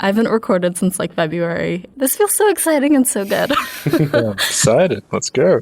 I haven't recorded since like February. This feels so exciting and so good. I'm excited. Let's go.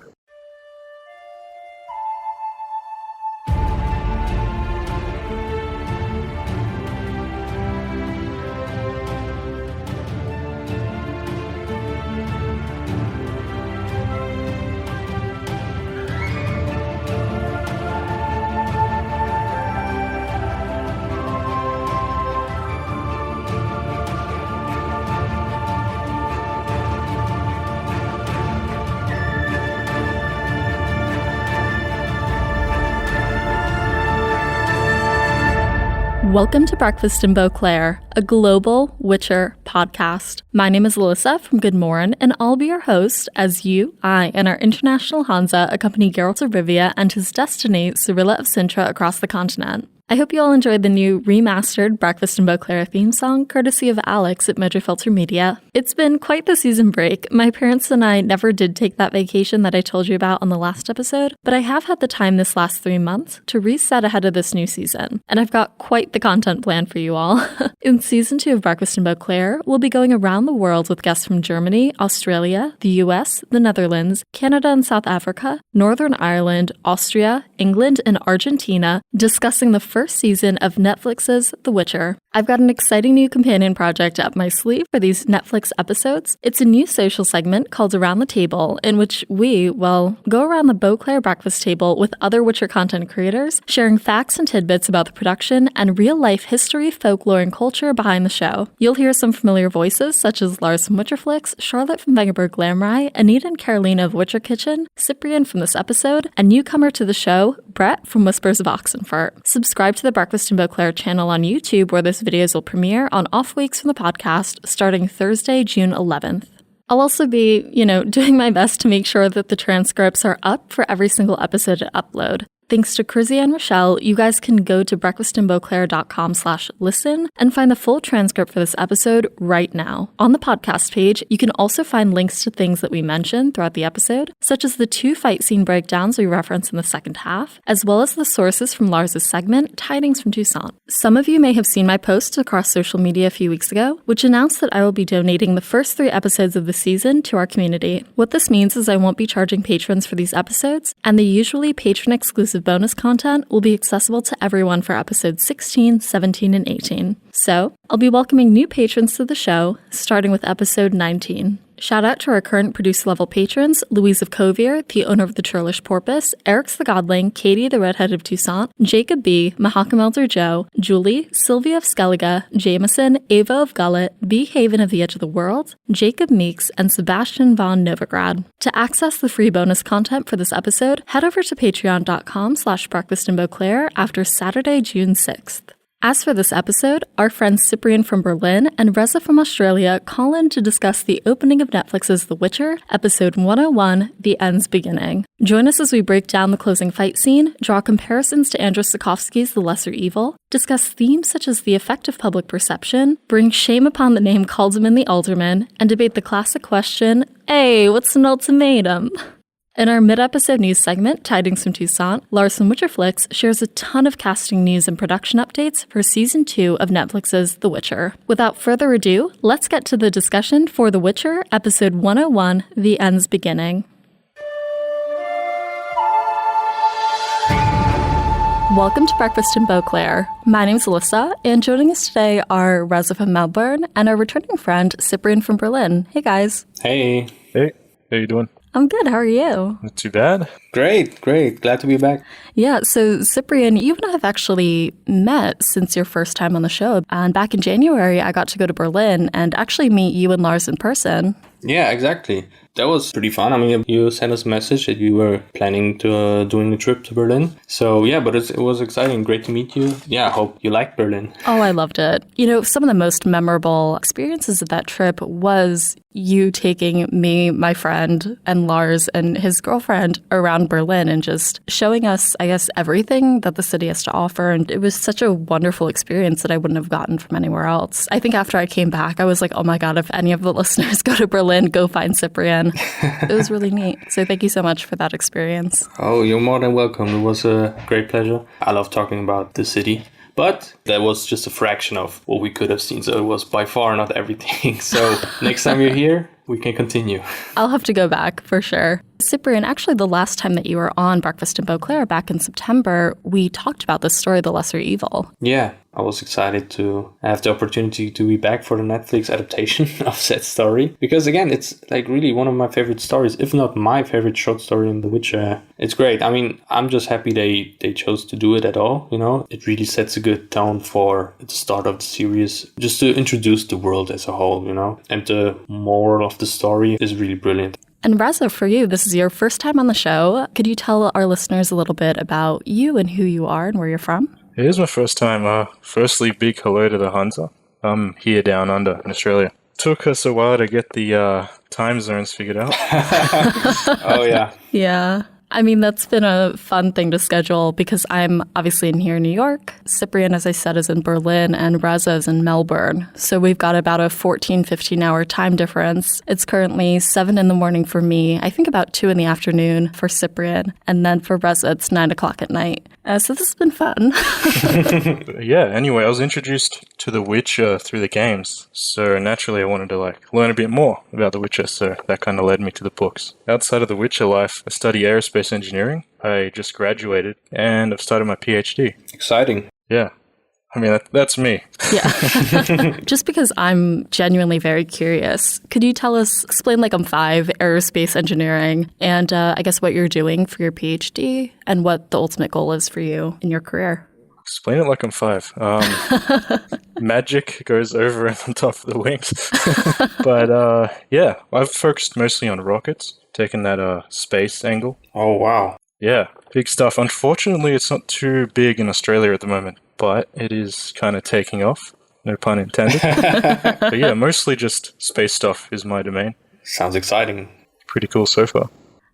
Welcome to Breakfast in Beauclair, a global Witcher podcast. My name is Alyssa from GoodMorhen, and I'll be your host as I, and our international hanza accompany Geralt of Rivia and his destiny, Cirilla of Cintra, across the continent. I hope you all enjoyed the new remastered Breakfast in Beauclair theme song, courtesy of Alex at Mojo Filter Media. It's been quite the season break. My parents and I never did take that vacation that I told you about on the last episode, but I have had the time this last 3 months to reset ahead of this new season, and I've got quite the content planned for you all. In season 2 of Breakfast in Beauclair, we'll be going around the world with guests from Germany, Australia, the US, the Netherlands, Canada and South Africa, Northern Ireland, Austria, England, and Argentina, discussing the first season of Netflix's The Witcher. I've got an exciting new companion project up my sleeve for these Netflix episodes. It's a new social segment called Around the Table, in which we, go around the Beauclair breakfast table with other Witcher content creators, sharing facts and tidbits about the production and real-life history, folklore, and culture behind the show. You'll hear some familiar voices, such as Lars from Witcherflix, Charlotte from Vengerberg Glamry, Anita and Carolina of Witcher Kitchen, Cyprian from this episode, and newcomer to the show, Brett from Whispers of Oxenfurt. Subscribe to the Breakfast in Beauclair channel on YouTube, where this videos will premiere on off weeks from the podcast starting Thursday, June 11th. I'll also be, doing my best to make sure that the transcripts are up for every single episode to upload. Thanks to Crizzy and Rochelle, you guys can go to breakfastinbeauclair.com/listen and find the full transcript for this episode right now. On the podcast page, you can also find links to things that we mentioned throughout the episode, such as the 2 fight scene breakdowns we reference in the second half, as well as the sources from Lars' segment, Tidings from Toussaint. Some of you may have seen my post across social media a few weeks ago, which announced that I will be donating the first 3 episodes of the season to our community. What this means is I won't be charging patrons for these episodes, and the usually patron-exclusive bonus content will be accessible to everyone for episodes 16, 17, and 18. So, I'll be welcoming new patrons to the show, starting with episode 19. Shout out to our current producer-level patrons, Louise of Covier, the owner of the Churlish Porpoise, Eric's the Godling, Katie the Redhead of Toussaint, Jacob B., Mahakam Elder Joe, Julie, Sylvia of Skellige, Jameson, Ava of Gullet, B. Haven of the Edge of the World, Jacob Meeks, and Sebastian von Novigrad. To access the free bonus content for this episode, head over to patreon.com/breakfastinbeauclair after Saturday, June 6th. As for this episode, our friends Cyprian from Berlin and Reza from Australia call in to discuss the opening of Netflix's The Witcher, episode 101, The End's Beginning. Join us as we break down the closing fight scene, draw comparisons to Andrzej Sapkowski's The Lesser Evil, discuss themes such as the effect of public perception, bring shame upon the name Caldemeyn the alderman, and debate the classic question, hey, what's an ultimatum? In our mid-episode news segment, Tidings from Toussaint, Lars from Witcherflix shares a ton of casting news and production updates for Season 2 of Netflix's The Witcher. Without further ado, let's get to the discussion for The Witcher, Episode 101, The End's Beginning. Welcome to Breakfast in Beauclair. My name's Alyssa, and joining us today are Reza from Melbourne and our returning friend, Cyprian from Berlin. Hey, guys. Hey. Hey. How you doing? I'm good. How are you? Not too bad. Great. Glad to be back. Yeah, so Cyprian, you and I have actually met since your first time on the show. And back in January, I got to go to Berlin and actually meet you and Lars in person. Yeah, exactly. That was pretty fun. I mean, you sent us a message that you were planning to doing a trip to Berlin. So yeah, but it was exciting. Great to meet you. Yeah, I hope you liked Berlin. Oh, I loved it. Some of the most memorable experiences of that trip was you taking me, my friend, and Lars and his girlfriend around Berlin and just showing us, I guess, everything that the city has to offer. And it was such a wonderful experience that I wouldn't have gotten from anywhere else. I think after I came back, I was like, oh my God, if any of the listeners go to Berlin, go find Cyprian. It was really neat. So thank you so much for that experience. Oh, you're more than welcome. It was a great pleasure. I love talking about the city. But that was just a fraction of what we could have seen. So it was by far not everything. So next time you're here, we can continue. I'll have to go back for sure. Cyprian, actually the last time that you were on Breakfast in Beauclair back in September, we talked about this story, The Lesser Evil. Yeah, I was excited to have the opportunity to be back for the Netflix adaptation of that story. Because again, it's like really one of my favorite stories, if not my favorite short story in The Witcher. It's great. I mean, I'm just happy they chose to do it at all, you know. It really sets a good tone for the start of the series, just to introduce the world as a whole, you know. And the moral of the story is really brilliant. And Reza, for you, this is your first time on the show. Could you tell our listeners a little bit about you and who you are and where you're from? It is my first time. Firstly, big hello to the hanza. I'm here down under in Australia. Took us a while to get the time zones figured out. Oh, yeah. Yeah. I mean, that's been a fun thing to schedule because I'm obviously in here in New York. Cyprian, as I said, is in Berlin and Reza is in Melbourne. So we've got about a 14, 15-hour time difference. It's currently 7 in the morning for me, I think about 2 in the afternoon for Cyprian. And then for Reza, it's 9 o'clock at night. So this has been fun. Yeah, anyway, I was introduced to The Witcher through the games. So naturally I wanted to learn a bit more about The Witcher. So that kind of led me to the books. Outside of The Witcher life, I study aerospace engineering. I just graduated and I've started my PhD. Exciting. Yeah. I mean, that's me. Yeah. Just because I'm genuinely very curious, could you explain like I'm 5, aerospace engineering, and I guess what you're doing for your PhD and what the ultimate goal is for you in your career? Explain it like I'm 5. Magic goes over and on top of the wings. But yeah, I've focused mostly on rockets, taking that space angle. Oh, wow. Yeah, big stuff. Unfortunately, it's not too big in Australia at the moment, but it is kind of taking off. No pun intended. But yeah, mostly just space stuff is my domain. Sounds exciting. Pretty cool so far.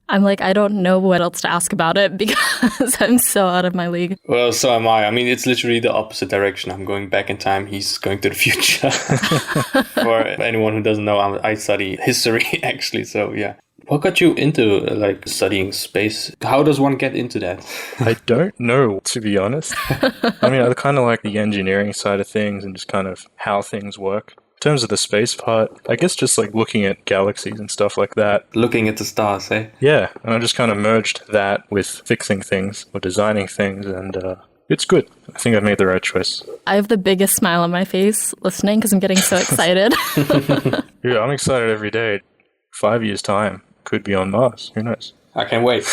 I'm like, I don't know what else to ask about it because I'm so out of my league. Well, so am I. I mean, it's literally the opposite direction. I'm going back in time. He's going to the future. For anyone who doesn't know, I study history, actually. So, yeah. What got you into studying space? How does one get into that? I don't know, to be honest. I mean, I kind of like the engineering side of things and just kind of how things work. In terms of the space part, I guess just like looking at galaxies and stuff like that. Looking at the stars, eh? Yeah, and I just kind of merged that with fixing things or designing things, and it's good. I think I've made the right choice. I have the biggest smile on my face listening because I'm getting so excited. Yeah, I'm excited every day. 5 years' time. Could be on Mars. Who knows? I can't wait.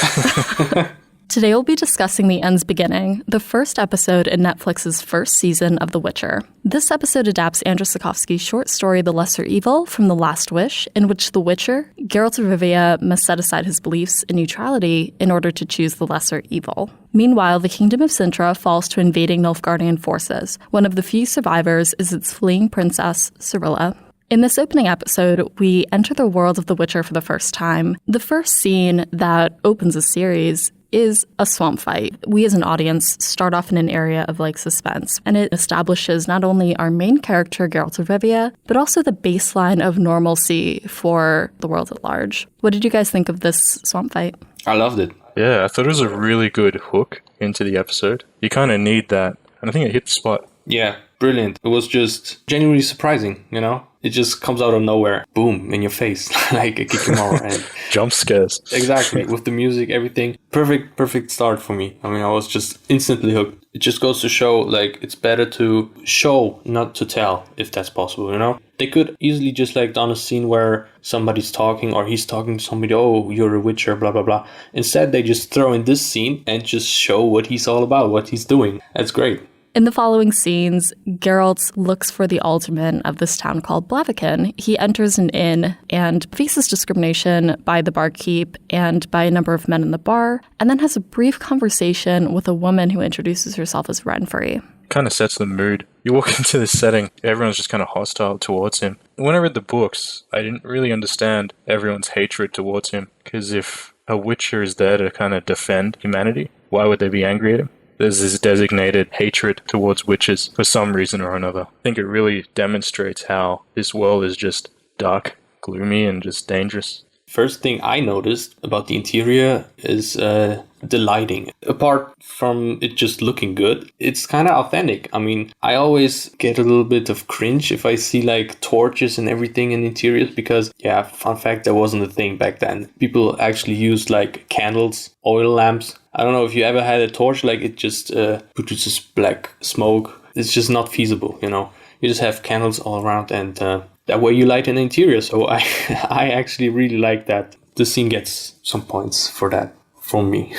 Today we'll be discussing The End's Beginning, the first episode in Netflix's first season of The Witcher. This episode adapts Andrzej Sapkowski's short story The Lesser Evil from The Last Wish, in which the Witcher, Geralt of Rivia, must set aside his beliefs in neutrality in order to choose the lesser evil. Meanwhile, the kingdom of Cintra falls to invading Nilfgaardian forces. One of the few survivors is its fleeing princess, Cirilla. In this opening episode, we enter the world of The Witcher for the first time. The first scene that opens the series is a swamp fight. We as an audience start off in an area of suspense, and it establishes not only our main character, Geralt of Rivia, but also the baseline of normalcy for the world at large. What did you guys think of this swamp fight? I loved it. Yeah, I thought it was a really good hook into the episode. You kind of need that, and I think it hit the spot. Yeah, brilliant. It was just genuinely surprising, you know? It just comes out of nowhere, boom, in your face, like a Kikimaro. And jump scares. Exactly, with the music, everything. Perfect start for me. I mean, I was just instantly hooked. It just goes to show, it's better to show, not to tell, if that's possible, you know? They could easily just, done a scene where somebody's talking or he's talking to somebody, oh, you're a witcher, blah, blah, blah. Instead, they just throw in this scene and just show what he's all about, what he's doing. That's great. In the following scenes, Geralt looks for the alderman of this town called Blaviken. He enters an inn and faces discrimination by the barkeep and by a number of men in the bar, and then has a brief conversation with a woman who introduces herself as Renfrey. Kind of sets the mood. You walk into this setting, everyone's just kind of hostile towards him. When I read the books, I didn't really understand everyone's hatred towards him, because if a witcher is there to kind of defend humanity, why would they be angry at him? There's this designated hatred towards witches for some reason or another. I think it really demonstrates how this world is just dark, gloomy, and just dangerous. First thing I noticed about the interior is the lighting. Apart from it just looking good, it's kind of authentic. I mean, I always get a little bit of cringe if I see like torches and everything in interiors because, yeah, fun fact, that wasn't a thing back then. People actually used like candles, oil lamps. I don't know if you ever had a torch, like it just produces black smoke. It's just not feasible, you know. You just have candles all around and that way you light an interior. So I actually really like that. The scene gets some points for that from me.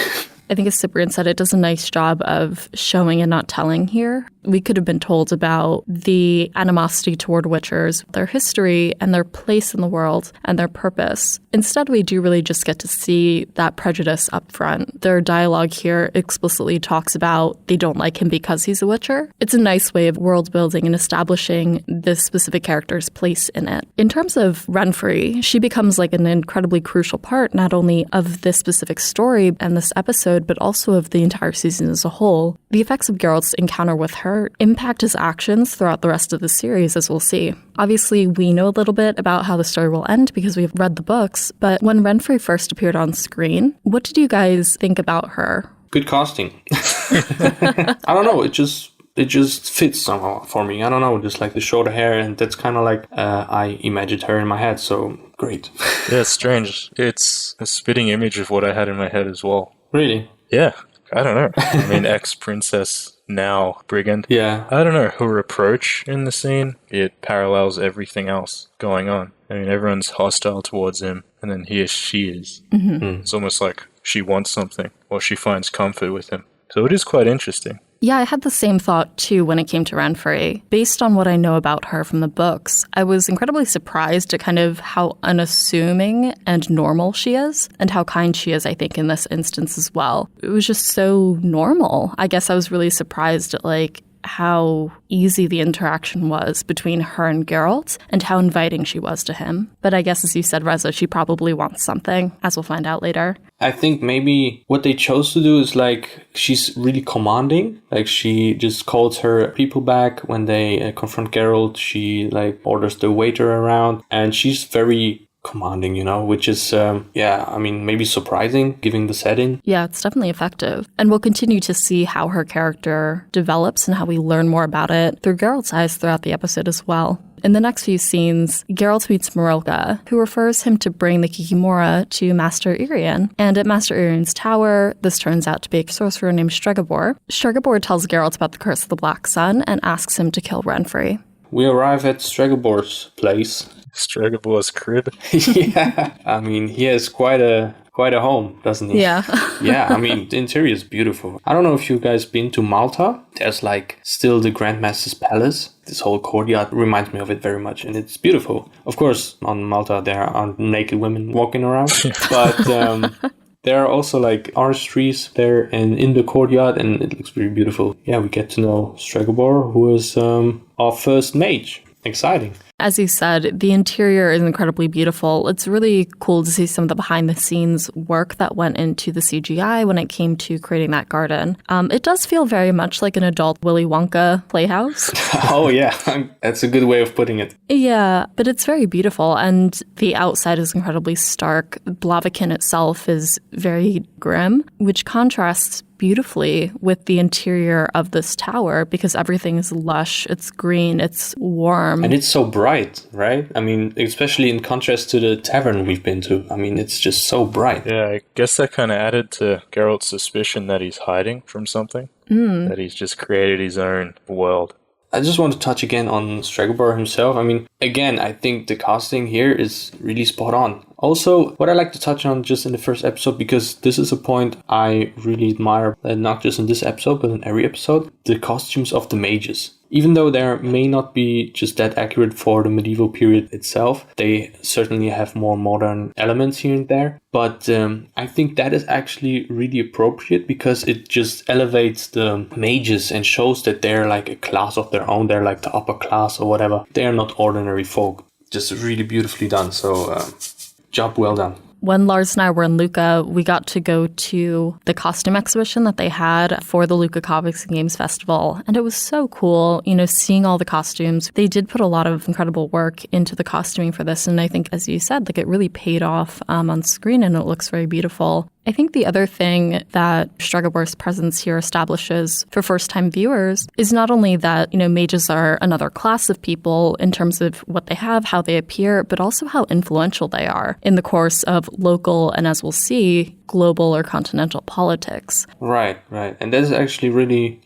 I think as Cyprian said, it does a nice job of showing and not telling here. We could have been told about the animosity toward Witchers, their history and their place in the world and their purpose. Instead, we do really just get to see that prejudice up front. Their dialogue here explicitly talks about they don't like him because he's a Witcher. It's a nice way of world building and establishing this specific character's place in it. In terms of Renfri, she becomes like an incredibly crucial part not only of this specific story and this episode, but also of the entire season as a whole. The effects of Geralt's encounter with her impact his actions throughout the rest of the series, as we'll see. Obviously, we know a little bit about how the story will end because we've read the books, but when Renfri first appeared on screen, what did you guys think about her? Good casting. I don't know, it just fits somehow for me. I don't know, just like the shorter hair, and that's kind of like I imagined her in my head, so great. Yeah, it's strange. It's a spitting image of what I had in my head as well. Really? Yeah, I don't know. I mean, ex-princess, now brigand. Yeah. I don't know. Her approach in the scene, it parallels everything else going on. I mean, everyone's hostile towards him, and then she is. Mm-hmm. It's almost like she wants something, or she finds comfort with him. So it is quite interesting. Yeah, I had the same thought too when it came to Renfri. Based on what I know about her from the books, I was incredibly surprised at kind of how unassuming and normal she is, and how kind she is, I think, in this instance as well. It was just so normal. I guess I was really surprised at like how easy the interaction was between her and Geralt and how inviting she was to him. But I guess, as you said, Reza, she probably wants something, as we'll find out later. I think maybe what they chose to do is like she's really commanding. Like she just calls her people back when they confront Geralt. She like orders the waiter around and she's very commanding, you know, which is, maybe surprising given the setting. Yeah, it's definitely effective. And we'll continue to see how her character develops and how we learn more about it through Geralt's eyes throughout the episode as well. In the next few scenes, Geralt meets Marilka, who refers him to bring the Kikimora to Master Irian. And at Master Irian's tower, this turns out to be a sorcerer named Stregobor. Stregobor tells Geralt about the Curse of the Black Sun and asks him to kill Renfri. We arrive at Stregobor's place. Stregobor's crib. Yeah, I mean, he has quite a home, doesn't he? Yeah. Yeah, I mean, the interior is beautiful. I don't know if you guys been to Malta. There's like still the Grandmaster's Palace. This whole courtyard reminds me of it very much, and it's beautiful. Of course, on Malta there aren't naked women walking around, but there are also like orange trees there and in the courtyard, and it looks really beautiful. Yeah, we get to know Stregobor, who is our first mage. Exciting. As you said, the interior is incredibly beautiful. It's really cool to see some of the behind-the-scenes work that went into the CGI when it came to creating that garden. It does feel very much like an adult Willy Wonka playhouse. Oh, yeah. That's a good way of putting it. Yeah, but it's very beautiful, and the outside is incredibly stark. Blaviken itself is very grim, which contrasts beautifully with the interior of this tower because everything is lush, it's green, it's warm. And it's so bright, right? I mean, especially in contrast to the tavern we've been to. I mean, it's just so bright. Yeah, I guess that kind of added to Geralt's suspicion that he's hiding from something, that he's just created his own world. I just want to touch again on Stregobor himself. I mean, again, I think the casting here is really spot on. Also, what I like to touch on just in the first episode, because this is a point I really admire, not just in this episode, but in every episode, the costumes of the mages. Even though they may not be just that accurate for the medieval period itself, they certainly have more modern elements here and there. But I think that is actually really appropriate because it just elevates the mages and shows that they're like a class of their own. They're like the upper class or whatever. They're not ordinary folk. Just really beautifully done. So job well done. When Lars and I were in Lucca, we got to go to the costume exhibition that they had for the Lucca Comics and Games Festival. And it was so cool, seeing all the costumes. They did put a lot of incredible work into the costuming for this. And I think, as you said, it really paid off on screen and it looks very beautiful. I think the other thing that Stregobor's presence here establishes for first-time viewers is not only that, mages are another class of people in terms of what they have, how they appear, but also how influential they are in the course of local and, as we'll see, global or continental politics. Right. And that's actually really,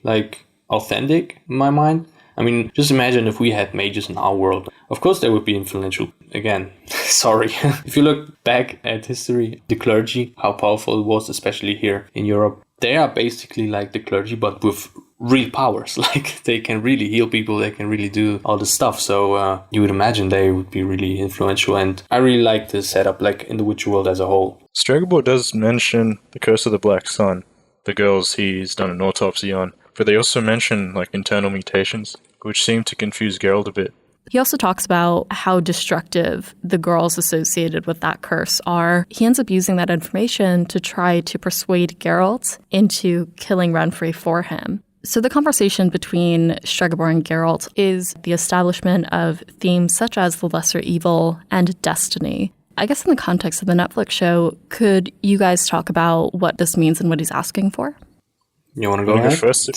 authentic in my mind. I mean, just imagine if we had mages in our world. Of course, they would be influential. Again, sorry. If you look back at history, the clergy, how powerful it was, especially here in Europe, they are basically like the clergy, but with real powers. They can really heal people. They can really do all this stuff. So you would imagine they would be really influential. And I really like the setup, in the Witcher world as a whole. Stregobor does mention the Curse of the Black Sun, the girls he's done an autopsy on. But they also mention internal mutations, which seem to confuse Geralt a bit. He also talks about how destructive the girls associated with that curse are. He ends up using that information to try to persuade Geralt into killing Renfri for him. So the conversation between Stregobor and Geralt is the establishment of themes such as the lesser evil and destiny. I guess in the context of the Netflix show, could you guys talk about what this means and what he's asking for? You want to go ahead? First,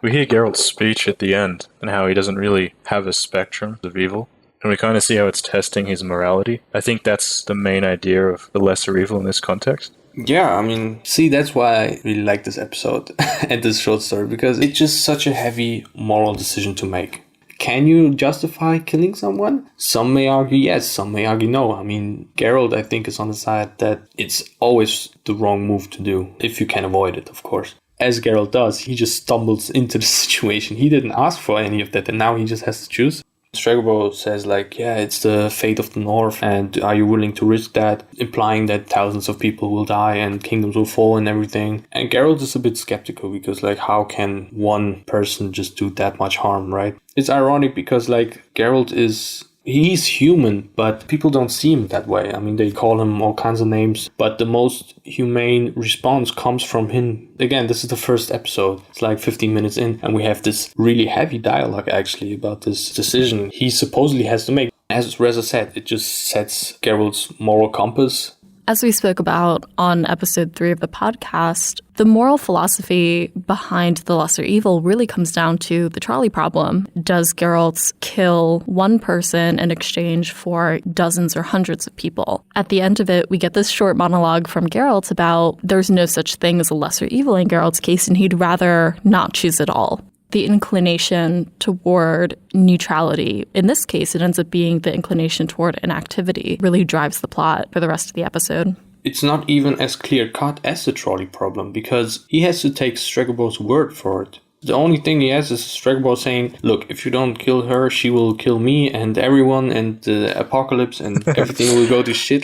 we hear Geralt's speech at the end and how he doesn't really have a spectrum of evil. And we kind of see how it's testing his morality. I think that's the main idea of the lesser evil in this context. Yeah, I mean, see, that's why I really like this episode and this short story, because it's just such a heavy moral decision to make. Can you justify killing someone? Some may argue yes, some may argue no. I mean, Geralt, I think, is on the side that it's always the wrong move to do, if you can avoid it, of course. As Geralt does, he just stumbles into the situation. He didn't ask for any of that, and now he just has to choose. Stregobor says, yeah, it's the fate of the North, and are you willing to risk that? Implying that thousands of people will die and kingdoms will fall and everything. And Geralt is a bit skeptical because, how can one person just do that much harm, right? It's ironic because, Geralt he's human, but people don't see him that way. I mean, they call him all kinds of names, but the most humane response comes from him. Again, this is the first episode. It's 15 minutes in, and we have this really heavy dialogue, actually, about this decision he supposedly has to make. As Reza said, it just sets Geralt's moral compass. As we spoke about on episode 3 of the podcast, the moral philosophy behind the lesser evil really comes down to the trolley problem. Does Geralt kill one person in exchange for dozens or hundreds of people? At the end of it, we get this short monologue from Geralt about there's no such thing as a lesser evil in Geralt's case, and he'd rather not choose it all. The inclination toward neutrality, in this case, it ends up being the inclination toward inactivity, really drives the plot for the rest of the episode. It's not even as clear-cut as the trolley problem, because he has to take Stregobor's word for it. The only thing he has is Stregobor saying, look, if you don't kill her, she will kill me and everyone, and the apocalypse and everything will go to shit,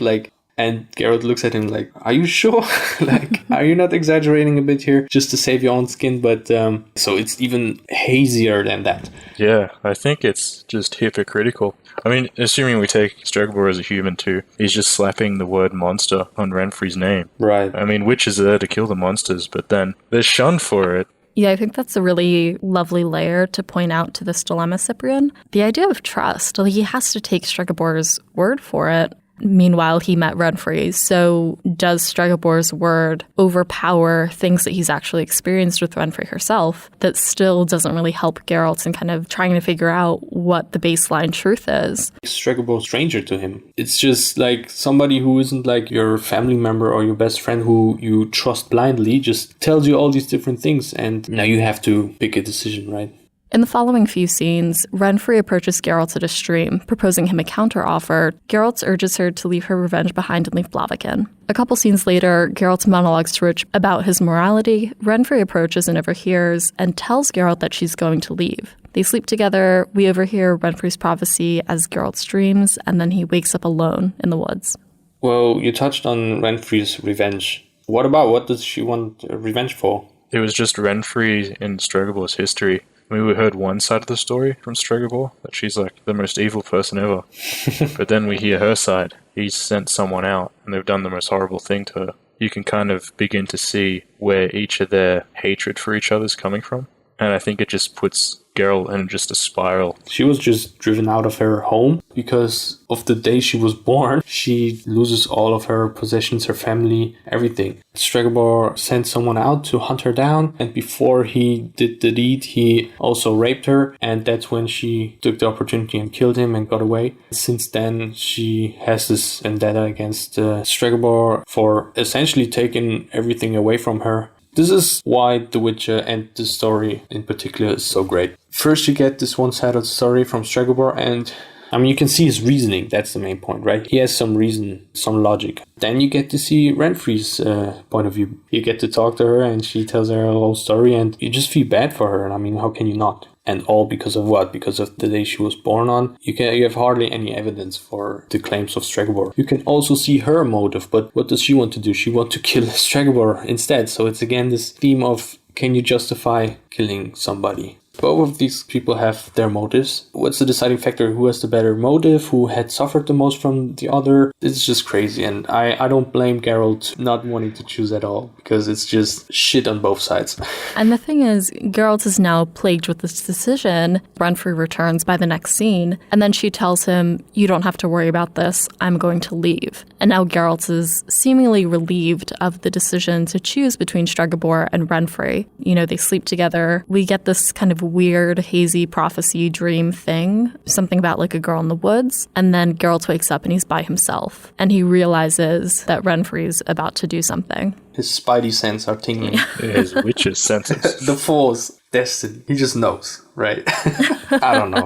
And Geralt looks at him are you sure? Are you not exaggerating a bit here just to save your own skin? But so it's even hazier than that. Yeah, I think it's just hypocritical. I mean, assuming we take Stregobor as a human too, he's just slapping the word monster on Renfri's name. Right. I mean, witches are there to kill the monsters, but then they're shunned for it. Yeah, I think that's a really lovely layer to point out to this dilemma, Cyprian. The idea of trust, he has to take Stregobor's word for it. Meanwhile, he met Renfri. So does Stregobor's word overpower things that he's actually experienced with Renfri herself that still doesn't really help Geralt in kind of trying to figure out what the baseline truth is? Stregobor's stranger to him. It's just somebody who isn't your family member or your best friend who you trust blindly just tells you all these different things, and now you have to pick a decision, right? In the following few scenes, Renfri approaches Geralt at a stream, proposing him a counteroffer. Geralt urges her to leave her revenge behind and leave Blaviken. A couple scenes later, Geralt monologues to Rich about his morality. Renfri approaches and overhears and tells Geralt that she's going to leave. They sleep together. We overhear Renfri's prophecy as Geralt dreams, and then he wakes up alone in the woods. Well, you touched on Renfri's revenge. What does she want revenge for? It was just Renfri in Stregobor's history. I mean, we heard one side of the story from Stregobor, that she's like the most evil person ever. But then we hear her side. He's sent someone out, and they've done the most horrible thing to her. You can kind of begin to see where each of their hatred for each other is coming from. And I think it just puts Geralt in just a spiral. She was just driven out of her home because of the day she was born. She loses all of her possessions, her family, everything. Stregobor sent someone out to hunt her down, and before he did the deed, he also raped her, and that's when she took the opportunity and killed him and got away. Since then, she has this vendetta against Stregobor for essentially taking everything away from her. This is why The Witcher and the story in particular is so great. First you get this one side of the story from Stregobor, and I mean, you can see his reasoning. That's the main point, right? He has some reason, some logic. Then you get to see Renfri's point of view. You get to talk to her and she tells her whole story, and you just feel bad for her. And I mean, how can you not? And all because of what? Because of the day she was born on? You have hardly any evidence for the claims of Stregobor. You can also see her motive, but what does she want to do? She wants to kill Stregobor instead. So it's again this theme of, can you justify killing somebody? Both of these people have their motives. What's the deciding factor? Who has the better motive? Who had suffered the most from the other? It's just crazy. And I don't blame Geralt not wanting to choose at all, because it's just shit on both sides. And the thing is, Geralt is now plagued with this decision. Renfri returns by the next scene, and then she tells him, you don't have to worry about this. I'm going to leave. And now Geralt is seemingly relieved of the decision to choose between Stregobor and Renfri. You know, they sleep together. We get this kind of weird, hazy prophecy dream thing, something about like a girl in the woods. And then Geralt wakes up and he's by himself. And he realizes that Renfri's about to do something. His spidey sense are tingling. His witch's senses. The Force, destiny. He just knows, right? I don't know.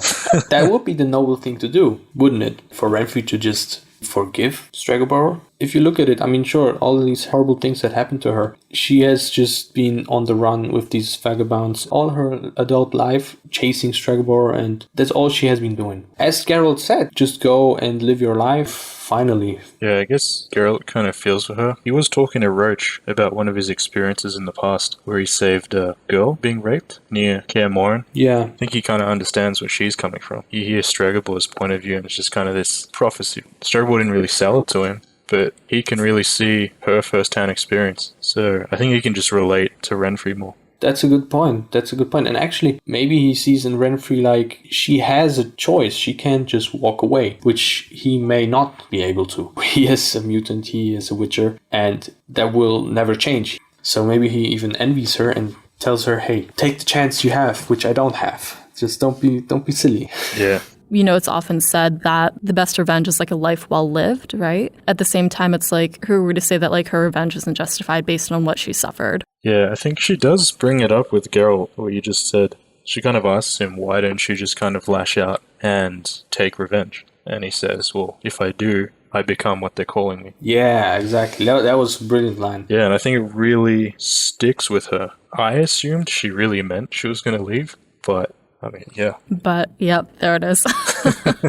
That would be the noble thing to do, wouldn't it? For Renfri to just forgive Stregobor. If you look at it, I mean, sure, all of these horrible things that happened to her, she has just been on the run with these vagabonds all her adult life, chasing Stregobor, and that's all she has been doing. As Geralt said, just go and live your life, finally. Yeah, I guess Geralt kind of feels for her. He was talking to Roach about one of his experiences in the past, where he saved a girl being raped near GoodMorhen. Yeah. I think he kind of understands where she's coming from. You hear Stregobor's point of view, and it's just kind of this prophecy. Stregobor didn't really sell it to him, but he can really see her first-hand experience. So I think he can just relate to Renfri more. That's a good point. And actually, maybe he sees in Renfri like she has a choice. She can't just walk away, which he may not be able to. He is a mutant, he is a witcher, and that will never change. So maybe he even envies her and tells her, hey, take the chance you have, which I don't have. Just don't be silly. Yeah. You know, it's often said that the best revenge is like a life well lived, right? At the same time, it's like, who are we to say that like her revenge isn't justified based on what she suffered? Yeah, I think she does bring it up with Geralt, what you just said. She kind of asks him, why don't you just kind of lash out and take revenge? And he says, well, if I do, I become what they're calling me. Yeah, exactly. That was a brilliant line. Yeah, and I think it really sticks with her. I assumed she really meant she was going to leave, but I mean, yeah. But, yep, there it is.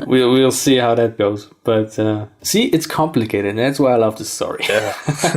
We'll see how that goes. But, see, it's complicated, and that's why I love this story. Yeah.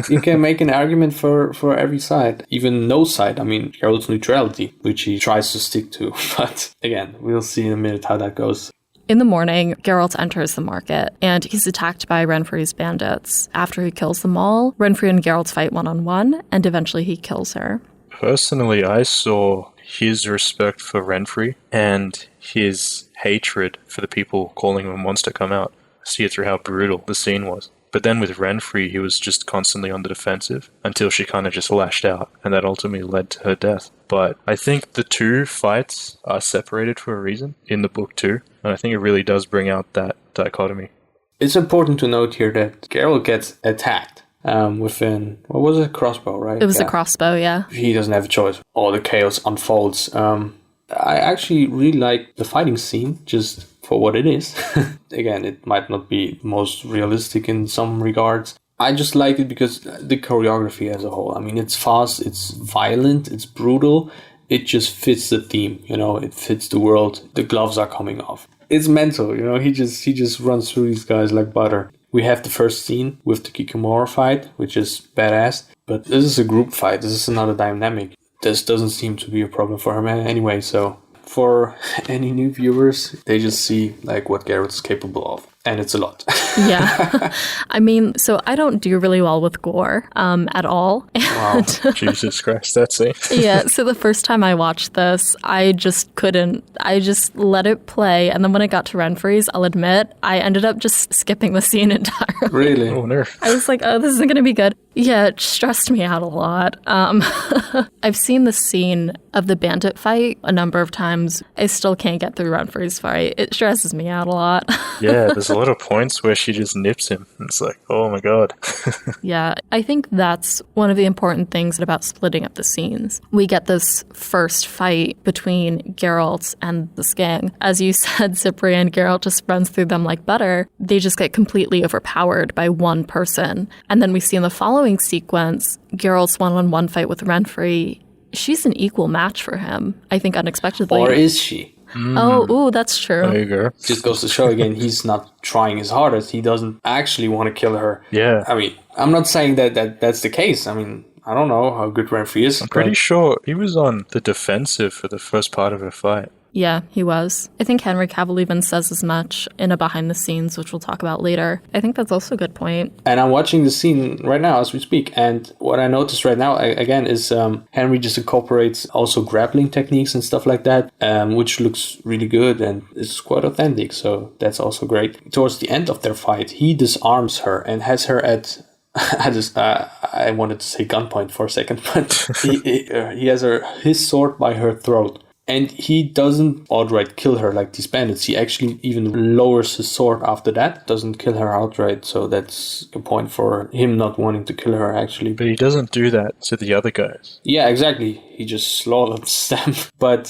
You can make an argument for every side, even no side. I mean, Geralt's neutrality, which he tries to stick to. But, again, we'll see in a minute how that goes. In the morning, Geralt enters the market, and he's attacked by Renfri's bandits. After he kills them all, Renfri and Geralt fight one-on-one, and eventually he kills her. Personally, I saw his respect for Renfri and his hatred for the people calling him a monster come out. See it through how brutal the scene was. But then with Renfri, he was just constantly on the defensive until she kind of just lashed out, and that ultimately led to her death. But I think the two fights are separated for a reason in the book too, and I think it really does bring out that dichotomy. It's important to note here that Geralt gets attacked. Within, what was it? Crossbow, right? It was a crossbow, yeah. He doesn't have a choice. All the chaos unfolds. I actually really like the fighting scene, just for what it is. Again, it might not be most realistic in some regards. I just like it because the choreography as a whole. I mean, it's fast, it's violent, it's brutal. It just fits the theme, you know, it fits the world. The gloves are coming off. It's mental, you know, he just runs through these guys like butter. We have the first scene with the Kikamura fight, which is badass. But this is a group fight. This is another dynamic. This doesn't seem to be a problem for him anyway, so for any new viewers, they just see like what Geralt's capable of. And it's a lot. Yeah. I mean, so I don't do really well with gore at all. Wow. Jesus Christ, that's it. Yeah, so the first time I watched this, I just couldn't. I just let it play. And then when it got to Renfrey's, I'll admit, I ended up just skipping the scene entirely. Really? Oh, no. I was like, oh, this isn't going to be good. Yeah, it stressed me out a lot. I've seen the scene of the bandit fight a number of times. I still can't get through Renfrey's fight. It stresses me out a lot. Yeah, there's a lot of points where she just nips him. It's like, oh my god. Yeah, I think that's one of the important things about splitting up the scenes. We get this first fight between Geralt and this gang. As you said, Cyprian, Geralt just runs through them like butter. They just get completely overpowered by one person. And then we see in the following sequence, Geralt's one-on-one fight with Renfrey. She's an equal match for him, I think unexpectedly. Or is she? Oh, that's true. There you go. Just goes to show again, he's not trying his hardest. He doesn't actually want to kill her. Yeah. I mean, I'm not saying that's the case. I mean, I don't know how good Renfrey is. I'm pretty sure he was on the defensive for the first part of her fight. Yeah, he was. I think Henry Cavill even says as much in a behind the scenes, which we'll talk about later. I think that's also a good point. And I'm watching the scene right now as we speak. And what I noticed right now, again, is Henry just incorporates also grappling techniques and stuff like that, which looks really good and is quite authentic. So that's also great. Towards the end of their fight, he disarms her and has her at... I wanted to say gunpoint for a second, but he has his sword by her throat. And he doesn't outright kill her like these bandits. He actually even lowers his sword after that. Doesn't kill her outright. So that's a point for him not wanting to kill her, actually. But he doesn't do that to the other guys. Yeah, exactly. He just slaughters them. But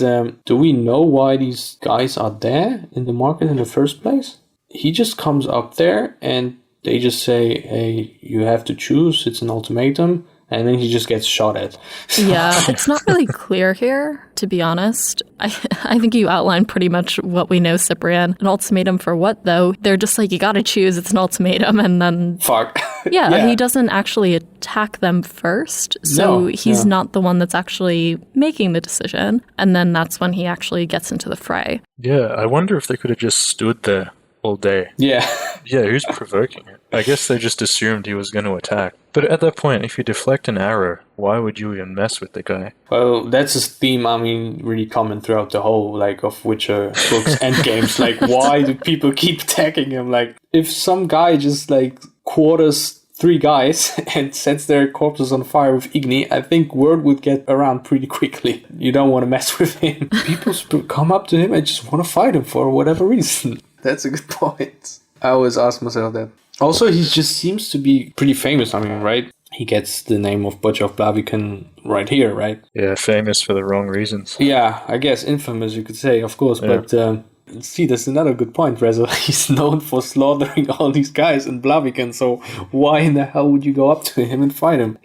do we know why these guys are there in the market in the first place? He just comes up there and they just say, hey, you have to choose. It's an ultimatum. And then he just gets shot at. Yeah, it's not really clear here, to be honest. I think you outlined pretty much what we know, Cyprian. An ultimatum for what, though? They're just like, you gotta choose, it's an ultimatum, and then... Fuck. Yeah, he doesn't actually attack them first, so he's not the one that's actually making the decision. And then that's when he actually gets into the fray. Yeah, I wonder if they could have just stood there all day. Yeah. Yeah, who's provoking it? I guess they just assumed he was going to attack. But at that point, if you deflect an arrow, why would you even mess with the guy? Well, that's a theme, I mean, really common throughout the whole, like, of Witcher books and games. Like, why do people keep attacking him? Like, if some guy just, like, quarters 3 guys and sets their corpses on fire with Igni, I think word would get around pretty quickly. You don't want to mess with him. People come up to him and just want to fight him for whatever reason. That's a good point. I always ask myself that. Also, he just seems to be pretty famous, I mean, right? He gets the name of Butcher of Blaviken right here, right? Yeah, famous for the wrong reasons. Yeah, I guess infamous, you could say, of course. Yeah. But, see, that's another good point, Reza. He's known for slaughtering all these guys in Blaviken, so why in the hell would you go up to him and fight him?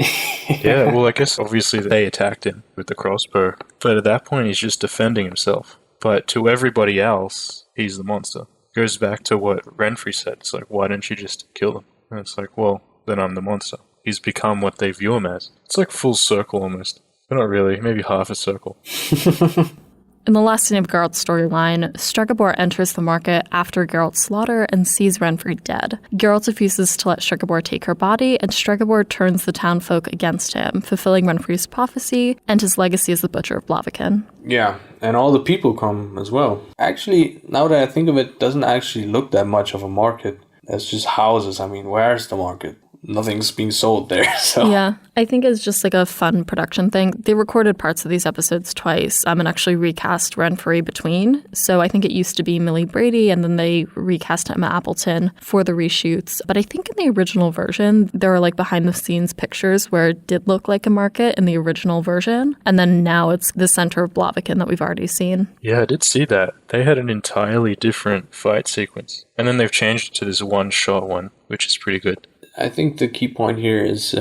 Yeah, well, I guess obviously they attacked him with the crossbow. But at that point, he's just defending himself. But to everybody else, he's the monster. Goes back to what Renfrey said. It's like, why didn't you just kill him? And it's like, well, then I'm the monster. He's become what they view him as. It's like full circle almost. But not really, maybe half a circle. In the last scene of Geralt's storyline, Stregobor enters the market after Geralt's slaughter and sees Renfrey dead. Geralt refuses to let Stregobor take her body, and Stregobor turns the townfolk against him, fulfilling Renfrey's prophecy and his legacy as the Butcher of Blaviken. Yeah, and all the people come as well. Actually, now that I think of it, it doesn't actually look that much of a market. It's just houses. I mean, where's the market? Nothing's being sold there. So yeah, I think it's just like a fun production thing. They recorded parts of these episodes twice and actually recast Renfrey between. So I think it used to be Millie Brady and then they recast Emma Appleton for the reshoots. But I think in the original version, there are like behind the scenes pictures where it did look like a market in the original version. And then now it's the center of Blaviken that we've already seen. Yeah, I did see that. They had an entirely different fight sequence. And then they've changed it to this one-shot one, which is pretty good. I think the key point here is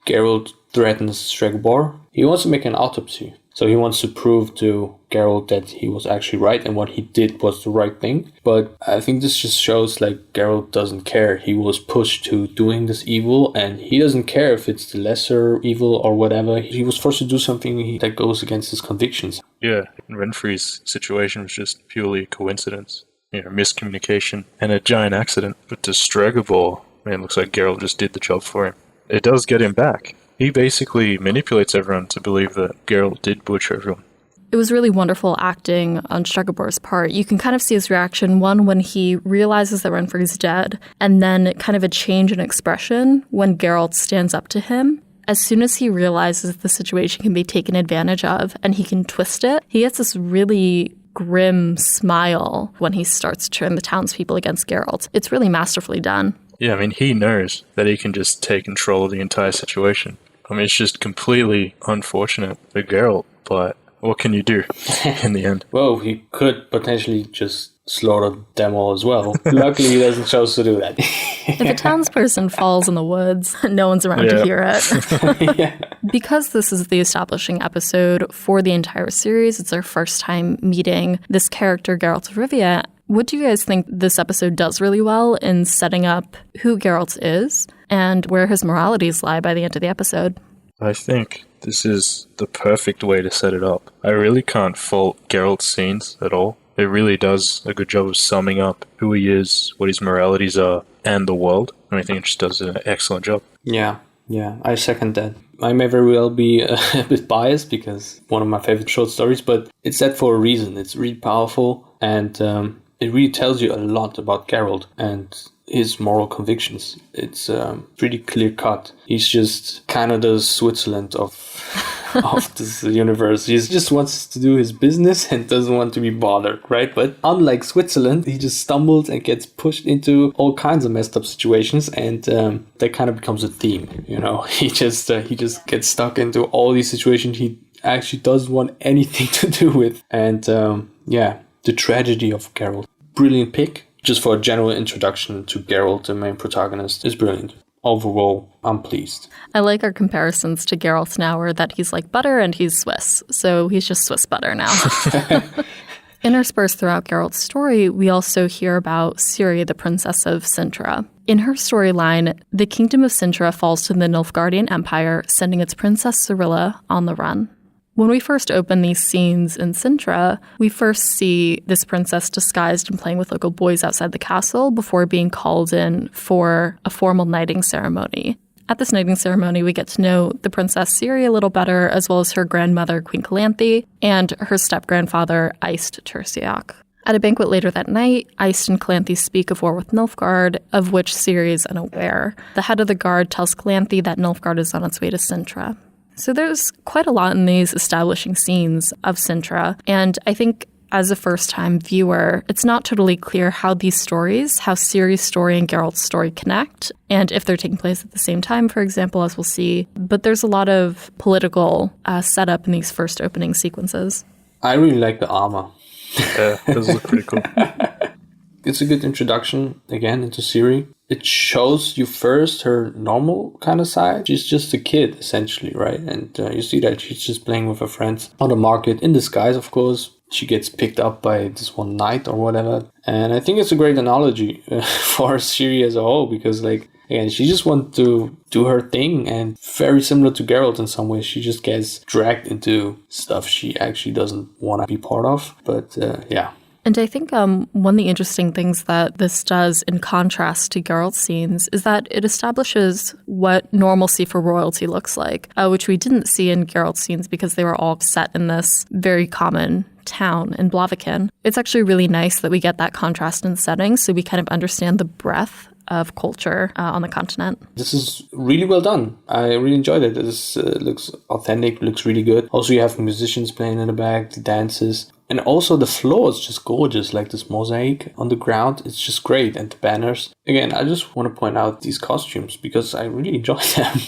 Geralt threatens Stregobor. He wants to make an autopsy. So he wants to prove to Geralt that he was actually right and what he did was the right thing. But I think this just shows like Geralt doesn't care. He was pushed to doing this evil and he doesn't care if it's the lesser evil or whatever. He was forced to do something that goes against his convictions. Yeah, Renfri's situation was just purely coincidence. Miscommunication and a giant accident. But to Stregobor, man, looks like Geralt just did the job for him. It does get him back. He basically manipulates everyone to believe that Geralt did butcher everyone. It was really wonderful acting on Stregobor's part. You can kind of see his reaction, one, when he realizes that Renfri's dead, and then kind of a change in expression when Geralt stands up to him. As soon as he realizes the situation can be taken advantage of and he can twist it, he gets this really grim smile when he starts to turn the townspeople against Geralt. It's really masterfully done. Yeah, I mean, he knows that he can just take control of the entire situation. I mean, it's just completely unfortunate for Geralt, but what can you do in the end? Well, he could potentially just slaughter them all as well. Luckily, he doesn't choose to do that. If a townsperson falls in the woods, no one's around to hear it. Yeah. Because this is the establishing episode for the entire series, it's our first time meeting this character, Geralt of Rivia. What do you guys think this episode does really well in setting up who Geralt is and where his moralities lie by the end of the episode? I think this is the perfect way to set it up. I really can't fault Geralt's scenes at all. It really does a good job of summing up who he is, what his moralities are, and the world. And I think it just does an excellent job. Yeah, I second that. I may very well be a bit biased because one of my favorite short stories, but it's set for a reason. It's really powerful and it really tells you a lot about Geralt and his moral convictions. It's pretty clear cut. He's just Canada's Switzerland of this universe. He just wants to do his business and doesn't want to be bothered, right? But unlike Switzerland, he just stumbles and gets pushed into all kinds of messed up situations, and that kind of becomes a theme. He just gets stuck into all these situations he actually doesn't want anything to do with, and the tragedy of Geralt. Brilliant pick. Just for a general introduction to Geralt, the main protagonist, is brilliant. Overall, I'm pleased. I like our comparisons to Geralt now, where that he's like butter and he's Swiss. So he's just Swiss butter now. Interspersed throughout Geralt's story, we also hear about Ciri, the princess of Cintra. In her storyline, the kingdom of Cintra falls to the Nilfgaardian Empire, sending its princess Cirilla on the run. When we first open these scenes in Cintra, we first see this princess disguised and playing with local boys outside the castle before being called in for a formal knighting ceremony. At this knighting ceremony, we get to know the Princess Ciri a little better, as well as her grandmother, Queen Calanthe, and her step-grandfather, Iced Terciac. At a banquet later that night, Iced and Calanthe speak of war with Nilfgaard, of which Ciri is unaware. The head of the guard tells Calanthe that Nilfgaard is on its way to Cintra. So there's quite a lot in these establishing scenes of Cintra, and I think as a first-time viewer, it's not totally clear how these stories, how Ciri's story and Geralt's story connect, and if they're taking place at the same time, for example, as we'll see. But there's a lot of political setup in these first opening sequences. I really like the armor. Yeah, those look pretty cool. It's a good introduction, again, into Ciri. It shows you first her normal kind of side. She's just a kid, essentially, right? And you see that she's just playing with her friends on the market, in disguise, of course. She gets picked up by this one knight or whatever. And I think it's a great analogy for Ciri as a whole, because, again, she just wants to do her thing, and very similar to Geralt in some ways. She just gets dragged into stuff she actually doesn't want to be part of. But, yeah. And I think one of the interesting things that this does in contrast to Geralt's scenes is that it establishes what normalcy for royalty looks like, which we didn't see in Geralt's scenes because they were all set in this very common town in Blaviken. It's actually really nice that we get that contrast in setting so we kind of understand the breadth of culture on the continent. This is really well done. I really enjoyed it. This looks authentic, looks really good. Also, you have musicians playing in the back, the dances. And also the floor is just gorgeous, like this mosaic on the ground. It's just great. And the banners. Again, I just want to point out these costumes because I really enjoy them.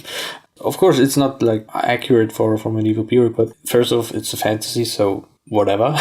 Of course, it's not accurate for medieval period, but first off, it's a fantasy, so whatever.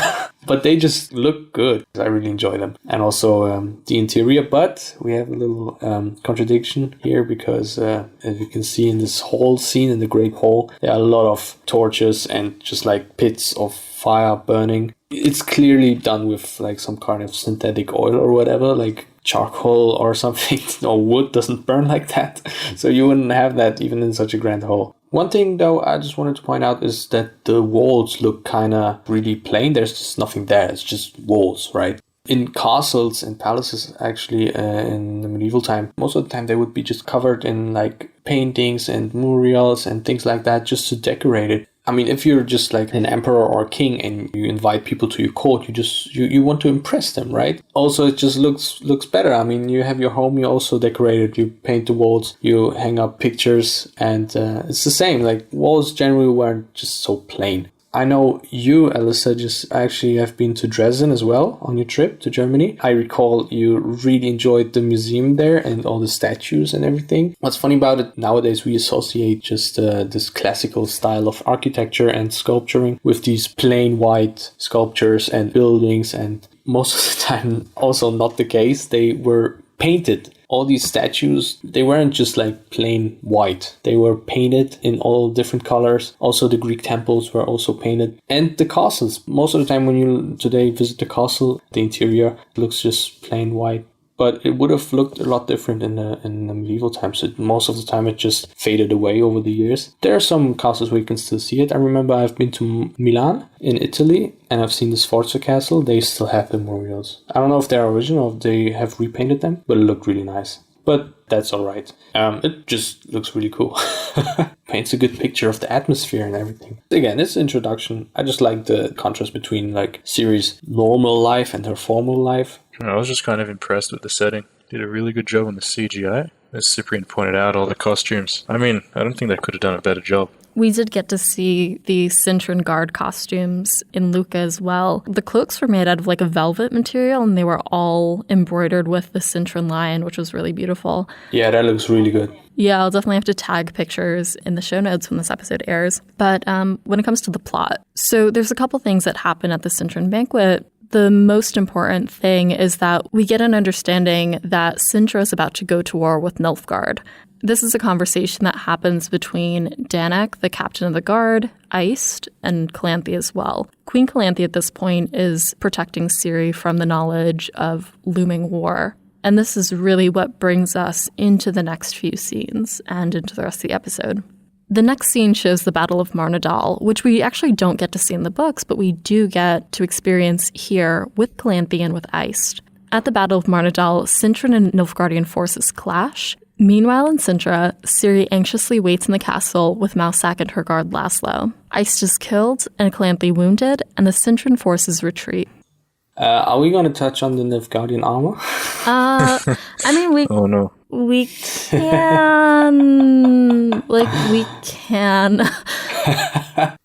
But they just look good. I really enjoy them. And also the interior. But we have a little contradiction here because as you can see in this whole scene, in the Great Hall, there are a lot of torches and just like pits of fire burning. It's clearly done with like some kind of synthetic oil or whatever, like charcoal or something. Or wood doesn't burn like that. So you wouldn't have that even in such a grand hall. One thing though I just wanted to point out is that the walls look kind of really plain. There's just nothing there. It's just walls, right? In castles and palaces, actually, in the medieval time, most of the time they would be just covered in like paintings and murals and things like that just to decorate it. I mean, if you're just like an emperor or king and you invite people to your court, you want to impress them, right? Also, it just looks better. I mean, you have your home, you also decorate it, you paint the walls, you hang up pictures, and it's the same. Like, walls generally weren't just so plain. I know you, Alyssa, just actually have been to Dresden as well on your trip to Germany. I recall you really enjoyed the museum there and all the statues and everything. What's funny about it, nowadays we associate just this classical style of architecture and sculpturing with these plain white sculptures and buildings, and most of the time also not the case. They were painted. All these statues, they weren't just like plain white. They were painted in all different colors. Also, the Greek temples were also painted. And the castles. Most of the time when you today visit the castle, the interior looks just plain white. But it would have looked a lot different in the medieval times. Most of the time it just faded away over the years. There are some castles where you can still see it. I remember I've been to Milan in Italy and I've seen the Sforza castle. They still have the murals. I don't know if they're original or if they have repainted them, but it looked really nice. But that's alright. It just looks really cool. Paints a good picture of the atmosphere and everything. Again, it's introduction. I just like the contrast between like Ciri's normal life and her formal life. I was just kind of impressed with the setting. Did a really good job on the CGI. As Cyprian pointed out, all the costumes. I mean, I don't think they could have done a better job. We did get to see the Cintran guard costumes in Lucca as well. The cloaks were made out of like a velvet material and they were all embroidered with the Cintran lion, which was really beautiful. Yeah, that looks really good. Yeah, I'll definitely have to tag pictures in the show notes when this episode airs. But when it comes to the plot, so there's a couple things that happen at the Cintran banquet. The most important thing is that we get an understanding that Cintra is about to go to war with Nilfgaard. This is a conversation that happens between Danek, the captain of the guard, Iced, and Calanthe as well. Queen Calanthe at this point is protecting Ciri from the knowledge of looming war. And this is really what brings us into the next few scenes and into the rest of the episode. The next scene shows the Battle of Marnadal, which we actually don't get to see in the books, but we do get to experience here with Calanthe and with Iced. At the Battle of Marnadal, Cintran and Nilfgaardian forces clash. Meanwhile in Cintra, Ciri anxiously waits in the castle with Mousak and her guard Laszlo. Iced is killed and Calanthe wounded, and the Cintran forces retreat. Are we going to touch on the Nilfgaardian armor? I mean, Oh no. We can. We can.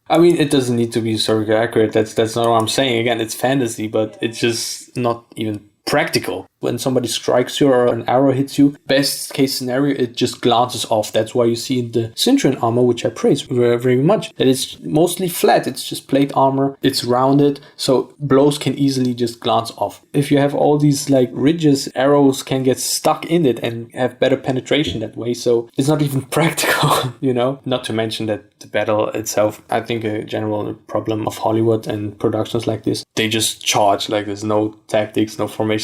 I mean, it doesn't need to be historically accurate. That's not what I'm saying. Again, it's fantasy, but it's just not even practical. When somebody strikes you or an arrow hits you, best case scenario, it just glances off. That's why you see in the Cintran armor, which I praise very, very much, that it's mostly flat. It's just plate armor. It's rounded, so blows can easily just glance off. If you have all these like ridges, arrows can get stuck in it and have better penetration that way. So it's not even practical, you know? Not to mention that the battle itself, I think a general problem of Hollywood and productions like this, they just charge. Like there's no tactics, no formation.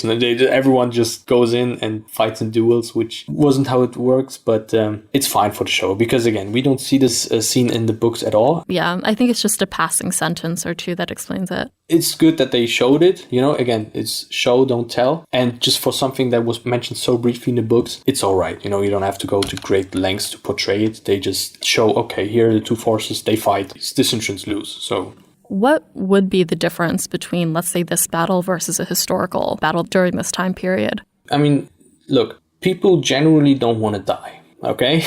Everyone just goes in and fights in duels, which wasn't how it works, but it's fine for the show because, again, we don't see this scene in the books at all. Yeah, I think it's just a passing sentence or two that explains it. It's good that they showed it, you know, again, it's show, don't tell. And just for something that was mentioned so briefly in the books, it's all right. You know, you don't have to go to great lengths to portray it. They just show, okay, here are the two forces, they fight. The Cintrans lose, so... What would be the difference between, let's say, this battle versus a historical battle during this time period? I mean, look, people generally don't want to die, okay?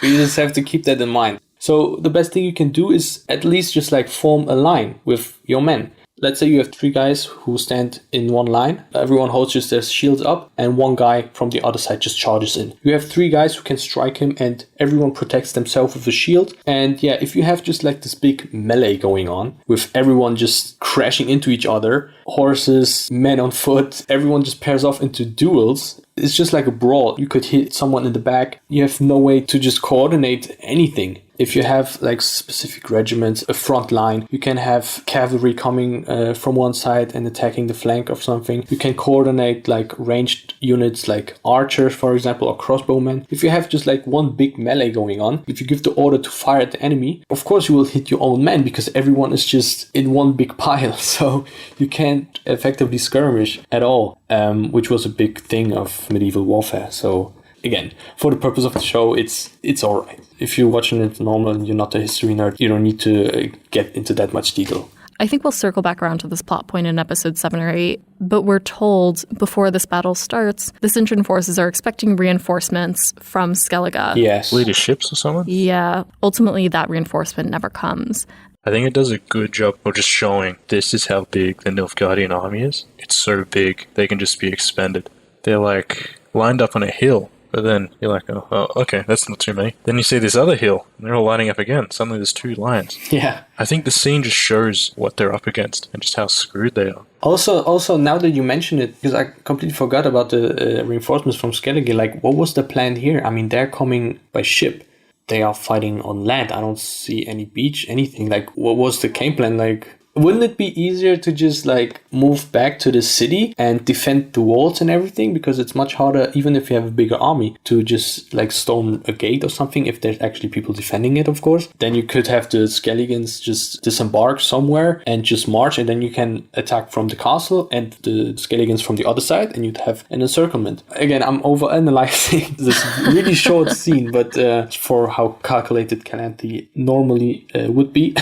You just have to keep that in mind. So the best thing you can do is at least just like form a line with your men. let's say you have 3 guys who stand in one line. Everyone holds just their shields up, and one guy from the other side just charges in. You have 3 guys who can strike him, and everyone protects themselves with a shield. And yeah, if you have just like this big melee going on with everyone just crashing into each other, horses, men on foot, everyone just pairs off into duels. It's just like a brawl. You could hit someone in the back. You have no way to just coordinate anything. If you have like specific regiments, a front line, you can have cavalry coming from one side and attacking the flank of something. You can coordinate like ranged units like archers, for example, or crossbowmen. If you have just like one big melee going on, if you give the order to fire at the enemy, of course you will hit your own men because everyone is just in one big pile. So you can't effectively skirmish at all, which was a big thing of medieval warfare. So again, for the purpose of the show, it's all right. If you're watching it normal and you're not a history nerd, you don't need to get into that much detail. I think we'll circle back around to this plot point in episode 7 or 8, but we're told before this battle starts, the Cintran forces are expecting reinforcements from Skellige. Yes. Leader ships or someone? Yeah. Ultimately, that reinforcement never comes. I think it does a good job of just showing this is how big the Nilfgaardian army is. It's so big, they can just be expended. They're like lined up on a hill. But then you're like, oh, okay, that's not too many. Then you see this other hill, and they're all lining up again. Suddenly there's 2 lines. Yeah. I think the scene just shows what they're up against and just how screwed they are. Also, now that you mention it, because I completely forgot about the reinforcements from Skellige, like, what was the plan here? I mean, they're coming by ship. They are fighting on land. I don't see any beach, anything. Like, what was the game plan? Like, wouldn't it be easier to just like move back to the city and defend the walls and everything? Because it's much harder, even if you have a bigger army, to just like storm a gate or something if there's actually people defending it, of course. Then you could have the Skelligans just disembark somewhere and just march, and then you can attack from the castle and the Skelligans from the other side, and you'd have an encirclement. Again, I'm overanalyzing this really short scene, but for how calculated Calanthe normally would be,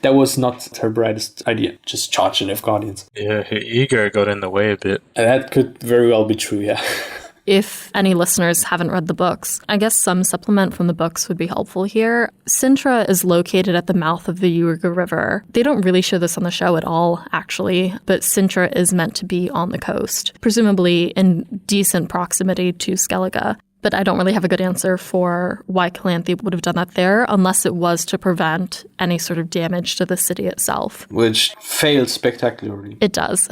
that was not her brightest idea. Just charge the Nilfgaardians. Yeah, her ego got in the way a bit. That could very well be true, yeah. If any listeners haven't read the books, I guess some supplement from the books would be helpful here. Cintra is located at the mouth of the Uiger River. They don't really show this on the show at all, actually, but Cintra is meant to be on the coast, presumably in decent proximity to Skellige. But I don't really have a good answer for why Calanthe would have done that there, unless it was to prevent any sort of damage to the city itself. Which failed spectacularly. It does.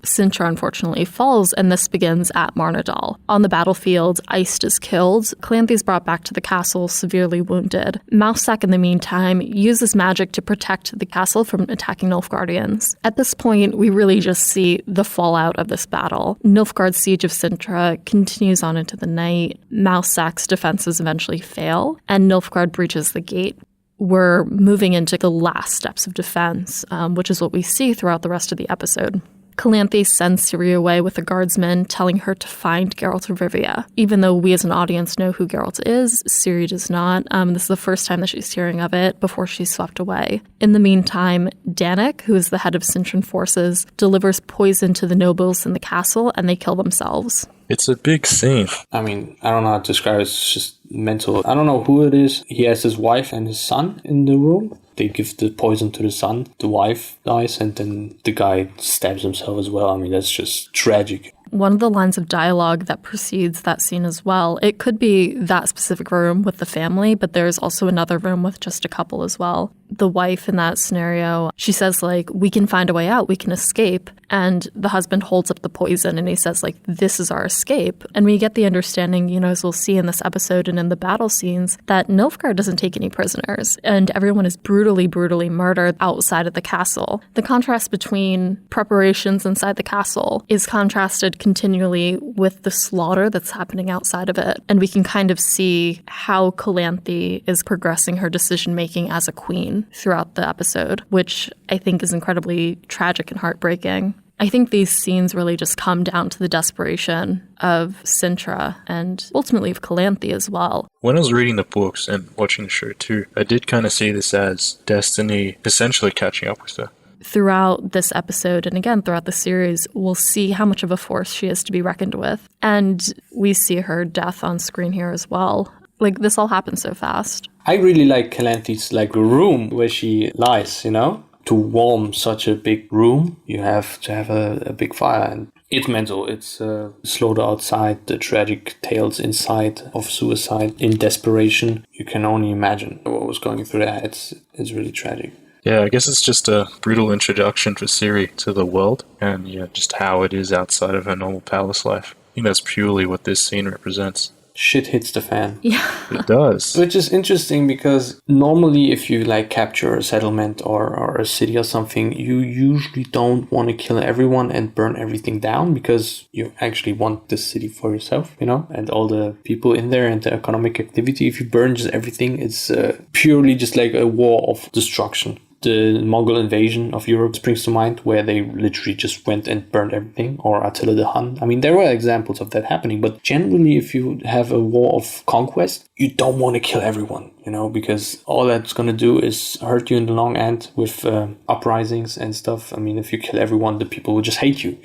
Cintra unfortunately falls, and this begins at Marnadal. On the battlefield, Iced is killed. Calanthe is brought back to the castle, severely wounded. Mousesack, in the meantime, uses magic to protect the castle from attacking Nilfgaardians. At this point, we really just see the fallout of this battle. Nilfgaard's siege of Cintra continues on into the night. Mousesack's defenses eventually fail, and Nilfgaard breaches the gate. We're moving into the last steps of defense, which is what we see throughout the rest of the episode. Calanthe sends Ciri away with the guardsmen, telling her to find Geralt of Rivia. Even though we as an audience know who Geralt is, Ciri does not. This is the first time that she's hearing of it before she's swept away. In the meantime, Danik, who is the head of Cintran forces, delivers poison to the nobles in the castle, and they kill themselves. It's a big scene. I mean, I don't know how to describe it. It's just mental. I don't know who it is. He has his wife and his son in the room. They give the poison to the son. The wife dies, and then the guy stabs himself as well. I mean, that's just tragic. One of the lines of dialogue that precedes that scene as well, it could be that specific room with the family, but there's also another room with just a couple as well. The wife in that scenario, she says, like, we can find a way out, we can escape. And the husband holds up the poison and he says, like, this is our escape. And we get the understanding, you know, as we'll see in this episode and in the battle scenes, that Nilfgaard doesn't take any prisoners and everyone is brutally, brutally murdered outside of the castle. The contrast between preparations inside the castle is contrasted continually with the slaughter that's happening outside of it. And we can kind of see how Calanthe is progressing her decision-making as a queen throughout the episode, which I think is incredibly tragic and heartbreaking. I think these scenes really just come down to the desperation of Cintra and ultimately of Calanthe as well. When I was reading the books and watching the show too, I did kind of see this as destiny essentially catching up with her. Throughout this episode, and again throughout the series, we'll see how much of a force she is to be reckoned with. And we see her death on screen here as well. Like, this all happens so fast. I really like Calanthe's like room where she lies, you know, to to warm such a big room, you have to have a big fire. And it's mental. It's slaughter outside, the tragic tales inside of suicide in desperation. You can only imagine what was going through their heads. It's really tragic. Yeah, I guess it's just a brutal introduction for Ciri to the world and just how it is outside of her normal palace life. I think that's purely what this scene represents. Shit hits the fan. Yeah. It does. Which is interesting because normally if you like capture a settlement or a city or something, you usually don't want to kill everyone and burn everything down because you actually want the city for yourself, and all the people in there and the economic activity. If you burn just everything, it's purely just like a war of destruction. The Mongol invasion of Europe springs to mind, where they literally just went and burned everything, or Attila the Hun. I mean, there were examples of that happening, but generally, if you have a war of conquest, you don't want to kill everyone, because all that's going to do is hurt you in the long end with uprisings and stuff. I mean, if you kill everyone, the people will just hate you,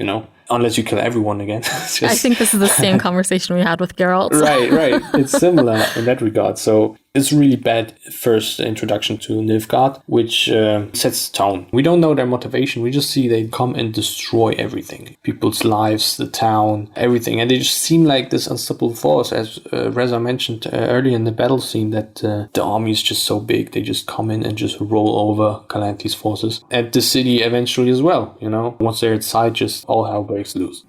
unless you kill everyone again. I think this is the same conversation we had with Geralt. Right. It's similar in that regard. So it's really bad first introduction to Nilfgaard, which sets tone. We don't know their motivation. We just see they come and destroy everything. People's lives, the town, everything. And they just seem like this unstoppable force. As Reza mentioned earlier in the battle scene, that the army is just so big. They just come in and just roll over Calanthi's forces. And the city eventually as well, Once they're inside, just all hell breaks loose.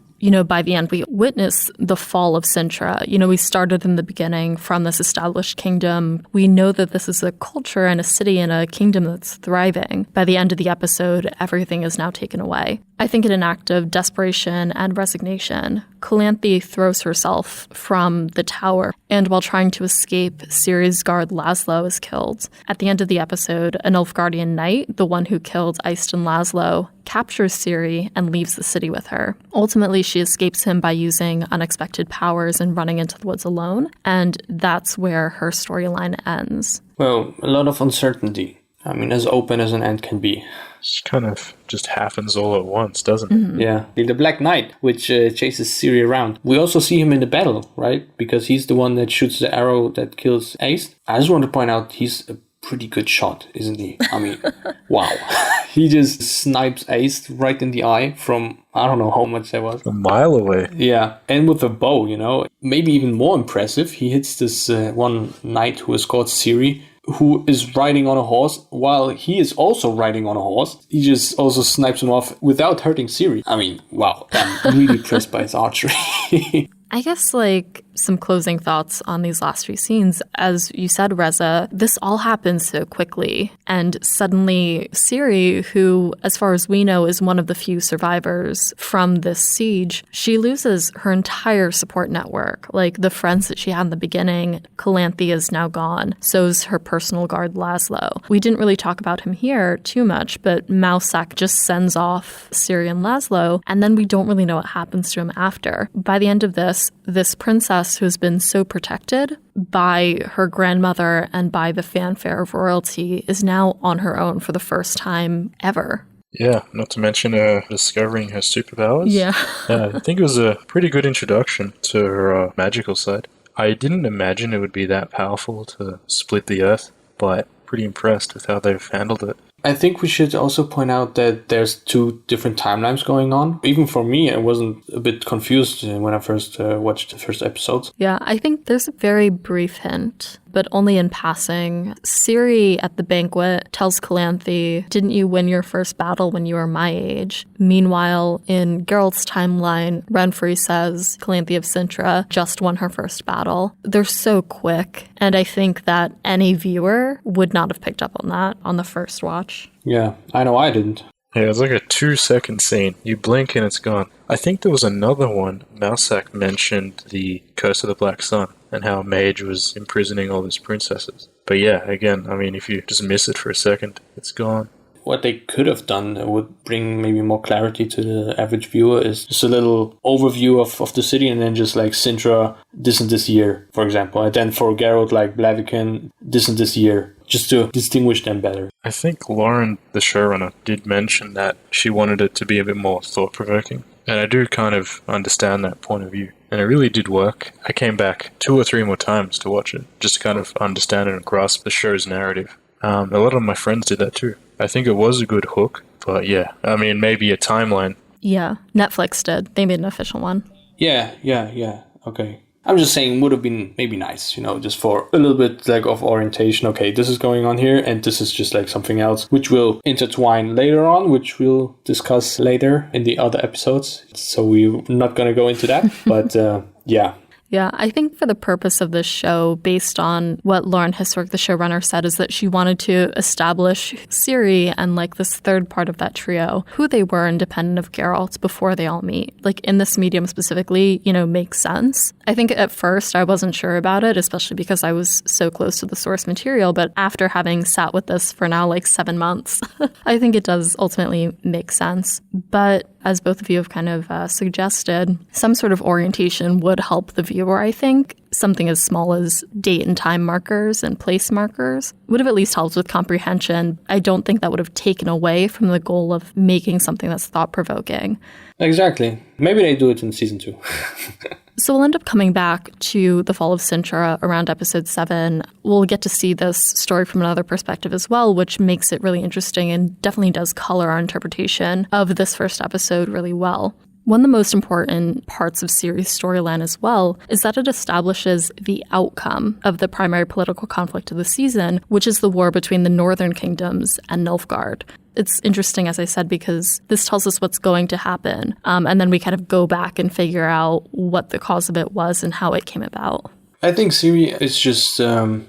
By the end, we witness the fall of Cintra. We started in the beginning from this established kingdom. We know that this is a culture and a city and a kingdom that's thriving. By the end of the episode, everything is now taken away. I think in an act of desperation and resignation, Calanthi throws herself from the tower, and while trying to escape, Ciri's guard Laszlo is killed. At the end of the episode, a Nilfgaardian knight, the one who killed Eyst and Laszlo, captures Ciri and leaves the city with her. Ultimately, she escapes him by using unexpected powers and running into the woods alone, and that's where her storyline ends. Well, a lot of uncertainty. I mean, as open as an end can be. It kind of just happens all at once, doesn't it? Mm-hmm. Yeah. The Black Knight, which chases Ciri around. We also see him in the battle, right? Because he's the one that shoots the arrow that kills Ace. I just want to point out he's a pretty good shot, isn't he? I mean, wow. He just snipes Ace right in the eye from, I don't know how much that was. A mile away. Yeah, and with a bow, Maybe even more impressive, he hits this one knight who escorts Ciri, who is riding on a horse while he is also riding on a horse. He just also snipes him off without hurting Ciri. I mean, wow. I'm really impressed by his archery. I guess, some closing thoughts on these last few scenes. As you said, Reza, this all happens so quickly. And suddenly, Ciri, who, as far as we know, is one of the few survivors from this siege, she loses her entire support network. The friends that she had in the beginning, Calanthi is now gone. So's her personal guard, Laszlo. We didn't really talk about him here too much, but Mousak just sends off Ciri and Laszlo, and then we don't really know what happens to him after. By the end of this princess who has been so protected by her grandmother and by the fanfare of royalty is now on her own for the first time ever. Yeah, not to mention discovering her superpowers. Yeah. I think it was a pretty good introduction to her magical side. I didn't imagine it would be that powerful to split the earth, but pretty impressed with how they've handled it. I think we should also point out that there's two different timelines going on. Even for me, I wasn't a bit confused when I first watched the first episodes. Yeah, I think there's a very brief hint, but only in passing. Ciri at the banquet tells Calanthi, "Didn't you win your first battle when you were my age?" Meanwhile, in Geralt's timeline, Renfrey says Calanthi of Cintra just won her first battle. They're so quick, and I think that any viewer would not have picked up on that on the first watch. Yeah, I know I didn't. Yeah, it's like a 2-second scene. You blink and it's gone. I think there was another one. Mousak mentioned the Curse of the Black Sun and how a mage was imprisoning all these princesses. But yeah, again, I mean, if you just miss it for a second, it's gone. What they could have done that would bring maybe more clarity to the average viewer is just a little overview of the city, and then just Cintra, this and this year, for example. And then for Geralt, Blaviken, this and this year, just to distinguish them better. I think Lauren, the showrunner, did mention that she wanted it to be a bit more thought-provoking. And I do kind of understand that point of view. And it really did work. I came back 2 or 3 more times to watch it, just to kind of understand it and grasp the show's narrative. A lot of my friends did that too. I think it was a good hook, but yeah, I mean, maybe a timeline. Yeah, Netflix did. They made an official one. Yeah. Okay. I'm just saying would have been maybe nice, just for a little bit like of orientation. Okay, this is going on here and this is just like something else, which will intertwine later on, which we'll discuss later in the other episodes. So we're not going to go into that, but yeah. Yeah, I think for the purpose of this show, based on what Lauren Hiswick, the showrunner, said, is that she wanted to establish Ciri and like this third part of that trio, who they were independent of Geralt before they all meet. Like in this medium specifically, makes sense. I think at first I wasn't sure about it, especially because I was so close to the source material. But after having sat with this for now like 7 months, I think it does ultimately make sense. But as both of you have kind of suggested, some sort of orientation would help the viewer, I think. Something as small as date and time markers and place markers would have at least helped with comprehension. I don't think that would have taken away from the goal of making something that's thought-provoking. Exactly. Maybe they do it in season 2. So we'll end up coming back to the fall of Cintra around episode 7. We'll get to see this story from another perspective as well, which makes it really interesting and definitely does color our interpretation of this first episode really well. One of the most important parts of Ciri's storyline as well is that it establishes the outcome of the primary political conflict of the season, which is the war between the northern kingdoms and Nilfgaard. It's interesting, as I said, because this tells us what's going to happen, and then we kind of go back and figure out what the cause of it was and how it came about. I think Ciri is just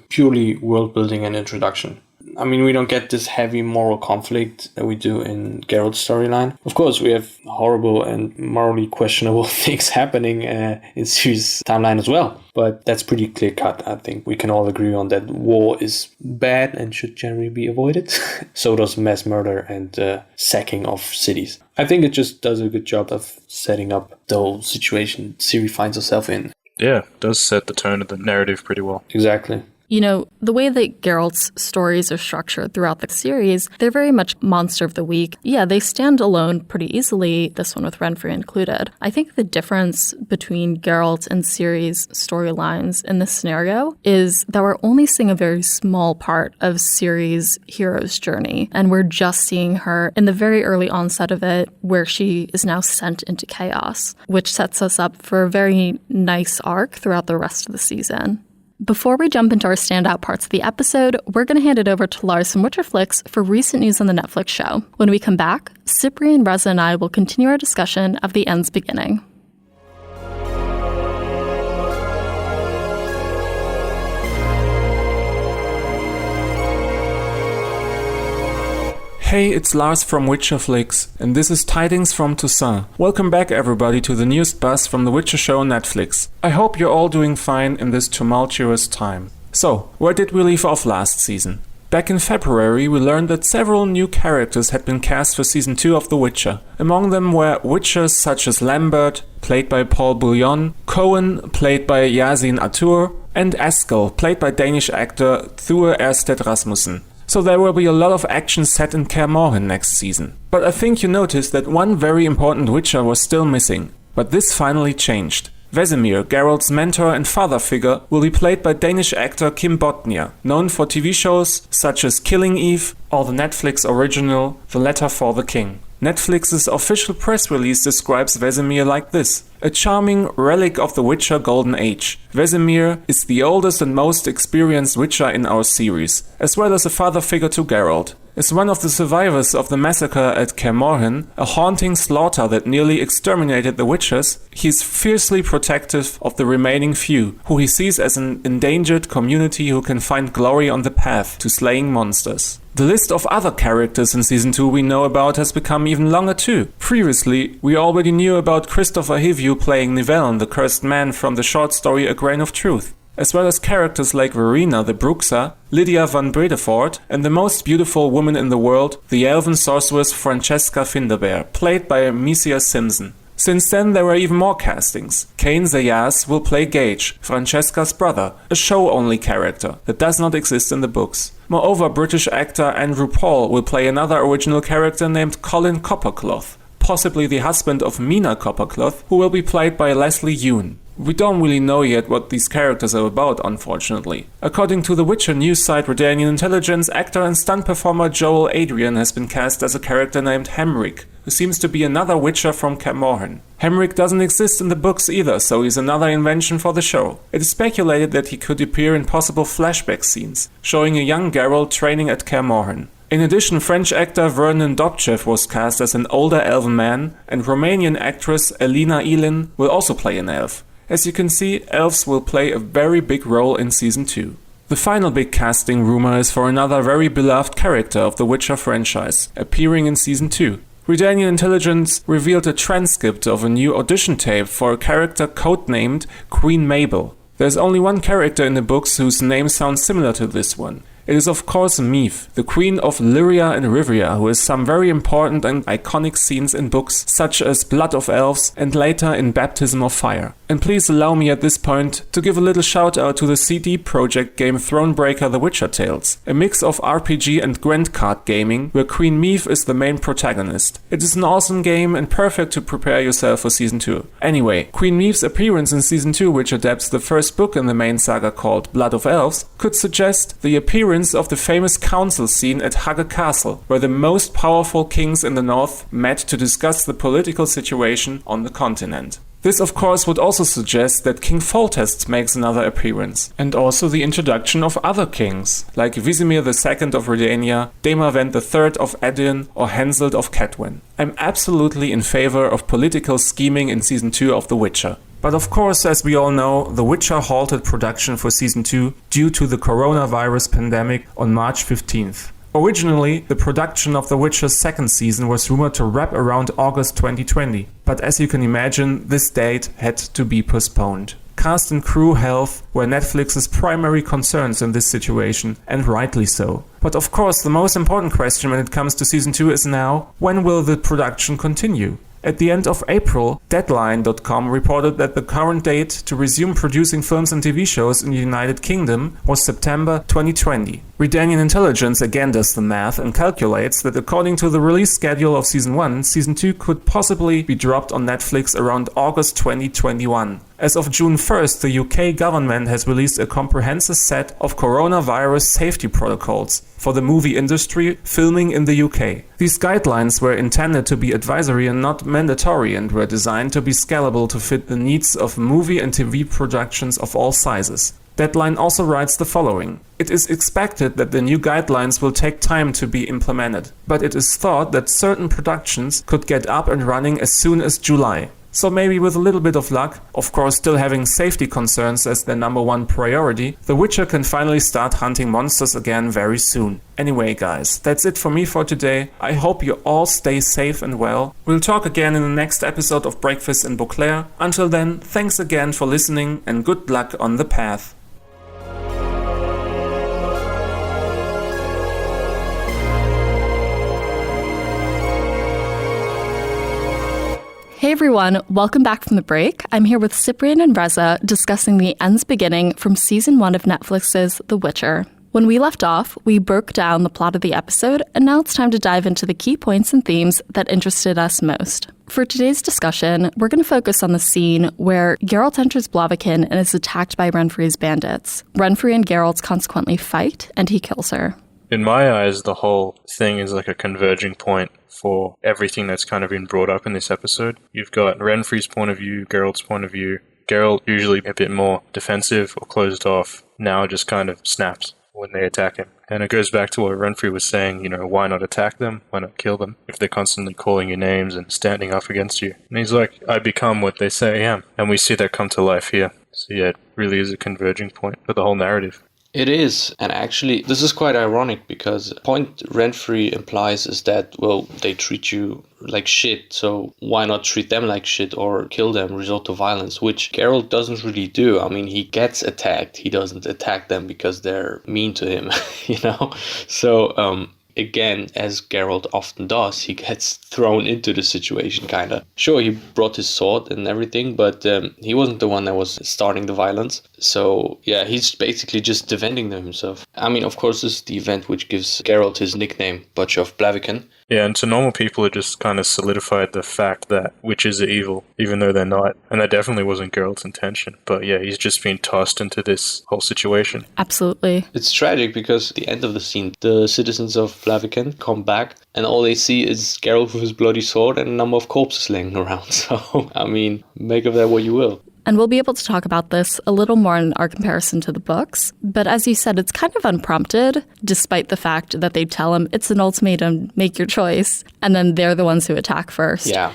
purely world building and introduction. I mean, we don't get this heavy moral conflict that we do in Geralt's storyline. Of course, we have horrible and morally questionable things happening in Ciri's timeline as well. But that's pretty clear-cut. I think we can all agree on that war is bad and should generally be avoided. So does mass murder and sacking of cities. I think it just does a good job of setting up the whole situation Ciri finds herself in. Yeah, it does set the tone of the narrative pretty well. Exactly. The way that Geralt's stories are structured throughout the series, they're very much monster of the week. Yeah, they stand alone pretty easily, this one with Renfrew included. I think the difference between Geralt and Ciri's storylines in this scenario is that we're only seeing a very small part of Ciri's hero's journey, and we're just seeing her in the very early onset of it, where she is now sent into chaos, which sets us up for a very nice arc throughout the rest of the season. Before we jump into our standout parts of the episode, we're going to hand it over to Lars from Witcher Flicks for recent news on the Netflix show. When we come back, Cyprian, Reza, and I will continue our discussion of the end's beginning. Hey, it's Lars from Witcher Flicks, and this is Tidings from Toussaint. Welcome back everybody to the newest buzz from The Witcher show on Netflix. I hope you're all doing fine in this tumultuous time. So, where did we leave off last season? Back in February, we learned that several new characters had been cast for season 2 of The Witcher. Among them were Witchers such as Lambert, played by Paul Bouillon, Cohen, played by Yasin Atur, and Eskel, played by Danish actor Thue Ersted Rasmussen. So there will be a lot of action set in GoodMorhen next season. But I think you noticed that one very important Witcher was still missing. But this finally changed. Vesemir, Geralt's mentor and father figure, will be played by Danish actor Kim Bodnia, known for TV shows such as Killing Eve or the Netflix original The Letter for the King. Netflix's official press release describes Vesemir like this: a charming relic of the Witcher Golden Age. Vesemir is the oldest and most experienced Witcher in our series, as well as a father figure to Geralt. As one of the survivors of the massacre at GoodMorhen, a haunting slaughter that nearly exterminated the Witchers, he is fiercely protective of the remaining few, who he sees as an endangered community who can find glory on the path to slaying monsters. The list of other characters in Season 2 we know about has become even longer too. Previously, we already knew about Christopher Hivju playing Nivellen, the cursed man from the short story A Grain of Truth, as well as characters like Verena the Bruxa, Lydia van Bredefort, and the most beautiful woman in the world, the elven sorceress Francesca Finderbear, played by Misia Simpson. Since then, there were even more castings. Kane Zayas will play Gage, Francesca's brother, a show-only character that does not exist in the books. Moreover, British actor Andrew Paul will play another original character named Colin Coppercloth. possibly the husband of Mina Coppercloth, who will be played by Leslie Yoon. We don't really know yet what these characters are about, unfortunately. According to the Witcher news site Redanian Intelligence, actor and stunt performer Joel Adrian has been cast as a character named Hemric, who seems to be another Witcher from GoodMorhen. Hemric doesn't exist in the books either, so he's another invention for the show. It is speculated that he could appear in possible flashback scenes, showing a young Geralt training at GoodMorhen. In addition, French actor Vernon Dobchev was cast as an older elven man, and Romanian actress Elena Ilin will also play an elf. As you can see, elves will play a very big role in Season 2. The final big casting rumor is for another very beloved character of the Witcher franchise, appearing in Season 2. Redanian Intelligence revealed a transcript of a new audition tape for a character codenamed Queen Mabel. There's only one character in the books whose name sounds similar to this one. It is of course Meve, the queen of Lyria and Rivia, who has some very important and iconic scenes in books such as Blood of Elves and later in Baptism of Fire. And please allow me at this point to give a little shout out to the CD Projekt game Thronebreaker The Witcher Tales, a mix of RPG and Gwent card gaming where Queen Meve is the main protagonist. It is an awesome game and perfect to prepare yourself for Season 2. Anyway, Queen Meve's appearance in Season 2, which adapts the first book in the main saga called Blood of Elves, could suggest the appearance of the famous council scene at Hagge Castle, where the most powerful kings in the north met to discuss the political situation on the continent. This of course would also suggest that King Foltest makes another appearance, and also the introduction of other kings, like Visimir II of Redania, Demavend III of Edin, or Henselt of Cadwyn. I'm absolutely in favor of political scheming in Season 2 of The Witcher. But of course, as we all know, The Witcher halted production for Season 2 due to the coronavirus pandemic on March 15th. Originally, the production of The Witcher's second season was rumored to wrap around August 2020, but as you can imagine, this date had to be postponed. Cast and crew health were Netflix's primary concerns in this situation, and rightly so. But of course, the most important question when it comes to Season 2 is now, when will the production continue? At the end of April, Deadline.com reported that the current date to resume producing films and TV shows in the United Kingdom was September 2020. Redanian Intelligence again does the math and calculates that according to the release schedule of Season 1, Season 2 could possibly be dropped on Netflix around August 2021. As of June 1st, the UK government has released a comprehensive set of coronavirus safety protocols for the movie industry filming in the UK. These guidelines were intended to be advisory and not mandatory and were designed to be scalable to fit the needs of movie and TV productions of all sizes. Deadline also writes the following. It is expected that the new guidelines will take time to be implemented, but it is thought that certain productions could get up and running as soon as July. So maybe with a little bit of luck, of course still having safety concerns as their number one priority, The Witcher can finally start hunting monsters again very soon. Anyway guys, that's it for me for today. I hope you all stay safe and well. We'll talk again in the next episode of Breakfast in Beauclair. Until then, thanks again for listening and good luck on the path. Hey everyone, welcome back from the break. I'm here with Cyprian and Reza discussing the ends beginning from Season 1 of Netflix's The Witcher. When we left off, we broke down the plot of the episode, and now it's time to dive into the key points and themes that interested us most. For today's discussion, we're going to focus on the scene where Geralt enters Blaviken and is attacked by Renfri's bandits. Renfri and Geralt consequently fight, and he kills her. In my eyes, the whole thing is like a converging point for everything that's kind of been brought up in this episode. You've got Renfri's point of view, Geralt's point of view. Geralt, usually a bit more defensive or closed off, now just kind of snaps when they attack him. And it goes back to what Renfri was saying, why not attack them? Why not kill them? If they're constantly calling your names and standing up against you. And he's like, I become what they say I am. And we see that come to life here. So yeah, it really is a converging point for the whole narrative. It is, and actually, this is quite ironic because the point Renfri implies is that, well, they treat you like shit, so why not treat them like shit or kill them, resort to violence, which Geralt doesn't really do. I mean, he gets attacked, he doesn't attack them because they're mean to him, So, again, as Geralt often does, he gets thrown into the situation, kind of. Sure, he brought his sword and everything, but he wasn't the one that was starting the violence. So, yeah, he's basically just defending himself. I mean, of course, this is the event which gives Geralt his nickname, Butcher of Blaviken. Yeah, and to normal people, it just kind of solidified the fact that witches are evil, even though they're not. And that definitely wasn't Geralt's intention. But yeah, he's just been tossed into this whole situation. Absolutely. It's tragic because at the end of the scene, the citizens of Blaviken come back and all they see is Geralt with his bloody sword and a number of corpses laying around. So, I mean, make of that what you will. And we'll be able to talk about this a little more in our comparison to the books. But as you said, it's kind of unprompted, despite the fact that they tell him it's an ultimatum, make your choice. And then they're the ones who attack first. Yeah.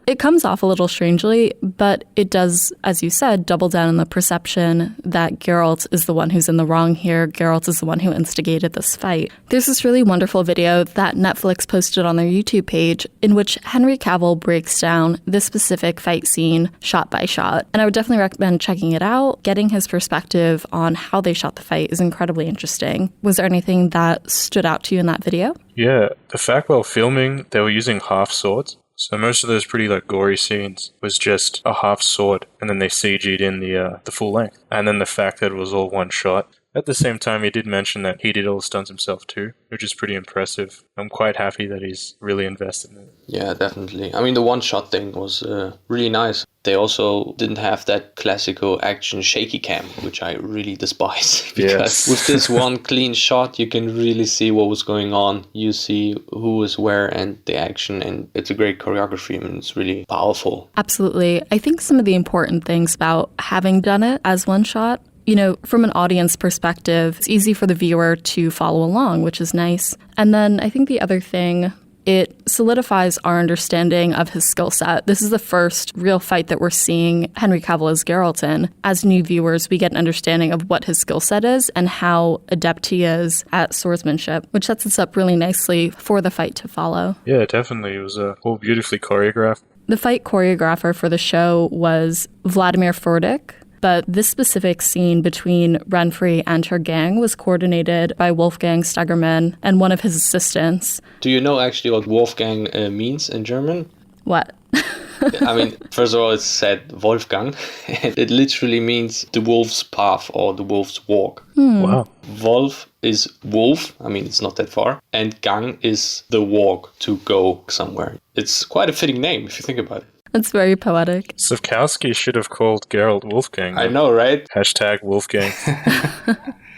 It comes off a little strangely, but it does, as you said, double down on the perception that Geralt is the one who's in the wrong here. Geralt is the one who instigated this fight. There's this really wonderful video that Netflix posted on their YouTube page in which Henry Cavill breaks down this specific fight scene shot by shot. And I would definitely recommend checking it out. Getting his perspective on how they shot the fight is incredibly interesting. Was there anything that stood out to you in that video? Yeah, the fact while filming, they were using half swords. So most of those pretty gory scenes was just a half sword, and then they CG'd in the full length. And then the fact that it was all one shot. At the same time, he did mention that he did all the stunts himself too, which is pretty impressive. I'm quite happy that he's really invested in it. Yeah, definitely. I mean, the one-shot thing was really nice. They also didn't have that classical action shaky cam, which I really despise. Because with this one clean shot, you can really see what was going on. You see who was where and the action, and it's a great choreography. I mean, it's really powerful. Absolutely. I think some of the important things about having done it as one shot, you know, from an audience perspective, it's easy for the viewer to follow along, which is nice. And then I think the other thing, it solidifies our understanding of his skill set. This is the first real fight that we're seeing Henry Cavill as Geralt in. As new viewers, we get an understanding of what his skill set is and how adept he is at swordsmanship, which sets us up really nicely for the fight to follow. Yeah, definitely. It was all beautifully choreographed. The fight choreographer for the show was Vladimir Furdik. But this specific scene between Renfri and her gang was coordinated by Wolfgang Stegerman and one of his assistants. Do you know actually what Wolfgang means in German? What? I mean, first of all, it's said Wolfgang. And it literally means the wolf's path or the wolf's walk. Wow. Wolf is wolf. I mean, it's not that far. And Gang is the walk to go somewhere. It's quite a fitting name if you think about it. It's very poetic. Sapkowski should have called Geralt Wolfgang. I know, right? Hashtag Wolfgang.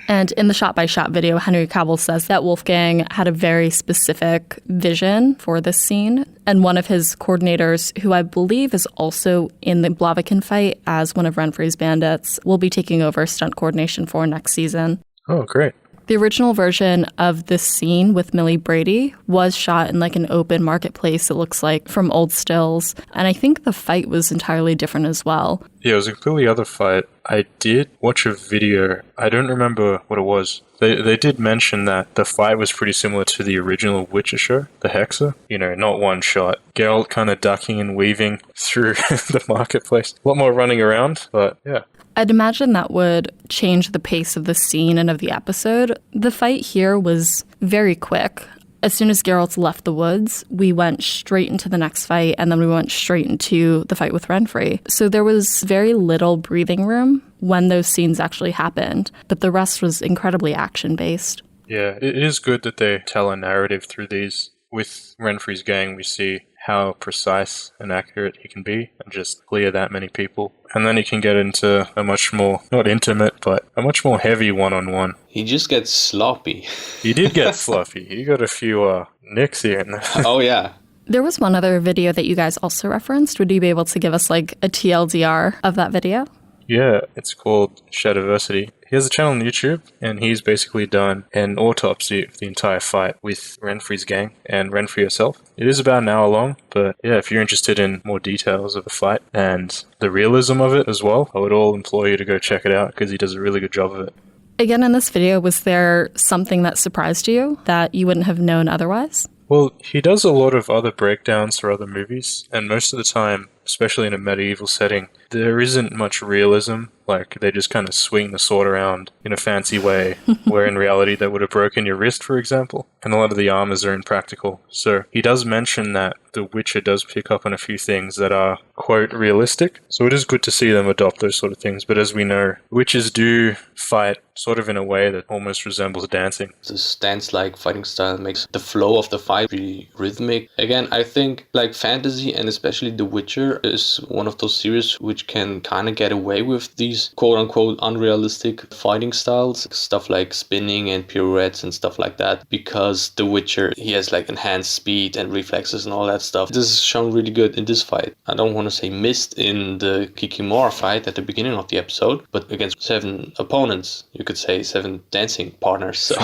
And in the shot-by-shot video, Henry Cavill says that Wolfgang had a very specific vision for this scene. And one of his coordinators, who I believe is also in the Blaviken fight as one of Renfri's bandits, will be taking over stunt coordination for next season. Oh, great. The original version of this scene with Millie Brady was shot in an open marketplace, it looks like, from old stills. And I think the fight was entirely different as well. Yeah, it was a completely other fight. I did watch a video. I don't remember what it was. They did mention that the fight was pretty similar to the original Witcher show, the Hexer. You know, not one shot. Geralt kind of ducking and weaving through the marketplace. A lot more running around, but yeah. I'd imagine that would change the pace of the scene and of the episode. The fight here was very quick. As soon as Geralt left the woods, we went straight into the next fight, and then we went straight into the fight with Renfri. So there was very little breathing room when those scenes actually happened, but the rest was incredibly action-based. Yeah, it is good that they tell a narrative through these. With Renfri's gang, we see how precise and accurate he can be and just clear that many people. And then he can get into a much more, not intimate, but a much more heavy one-on-one. He just gets sloppy. He did get fluffy. He got a few nicks here and there. Oh, yeah. There was one other video that you guys also referenced. Would you be able to give us a TLDR of that video? Yeah, it's called Shadowversity. He has a channel on YouTube, and he's basically done an autopsy of the entire fight with Renfri's gang and Renfri herself. It is about an hour long, but yeah, if you're interested in more details of the fight and the realism of it as well, I would all implore you to go check it out because he does a really good job of it. Again, in this video, was there something that surprised you that you wouldn't have known otherwise? Well, he does a lot of other breakdowns for other movies, and most of the time, especially in a medieval setting, there isn't much realism. Like, they just kind of swing the sword around in a fancy way, where in reality that would have broken your wrist, for example. And a lot of the armors are impractical. So he does mention that The Witcher does pick up on a few things that are quote realistic. So it is good to see them adopt those sort of things. But as we know, witches do fight sort of in a way that almost resembles dancing. This dance-like fighting style makes the flow of the fight really rhythmic. Again, I think like fantasy and especially The Witcher is one of those series which can kind of get away with these quote-unquote unrealistic fighting styles, stuff like spinning and pirouettes and stuff like that, because The Witcher, he has like enhanced speed and reflexes and all that stuff. This is shown really good in this fight. I don't want to say missed in the Kikimora fight at the beginning of the episode, but against 7 opponents, you could say 7 dancing partners, so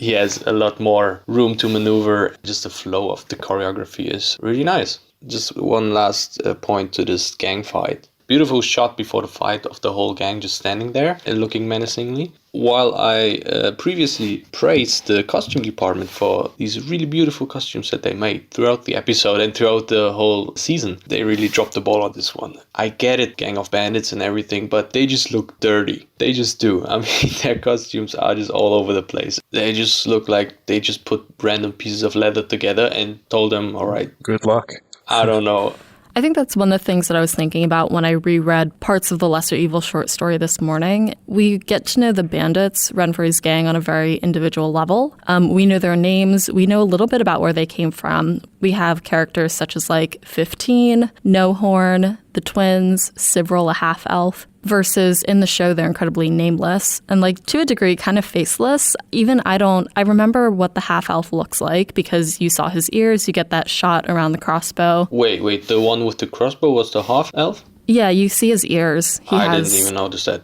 he has a lot more room to maneuver. Just the flow of the choreography is really nice. Just one last point to this gang fight. Beautiful shot before the fight of the whole gang just standing there and looking menacingly. While I previously praised the costume department for these really beautiful costumes that they made throughout the episode and throughout the whole season, they really dropped the ball on this one. I get it, gang of bandits and everything, but they just look dirty. They just do. I mean, their costumes are just all over the place. They just look like they just put random pieces of leather together and told them, all right, good luck. I don't know. I think that's one of the things that I was thinking about when I reread parts of the Lesser Evil short story this morning. We get to know the bandits, Renfrey's gang, on a very individual level. We know their names. We know a little bit about where they came from. We have characters such as like 15, No Horn, the twins, Cyprian, a half-elf, versus in the show they're incredibly nameless and like to a degree kind of faceless. Even I remember what the half-elf looks like because you saw his ears, you get that shot around the crossbow. Wait, the one with the crossbow was the half-elf? Yeah, you see his ears. Didn't even notice that.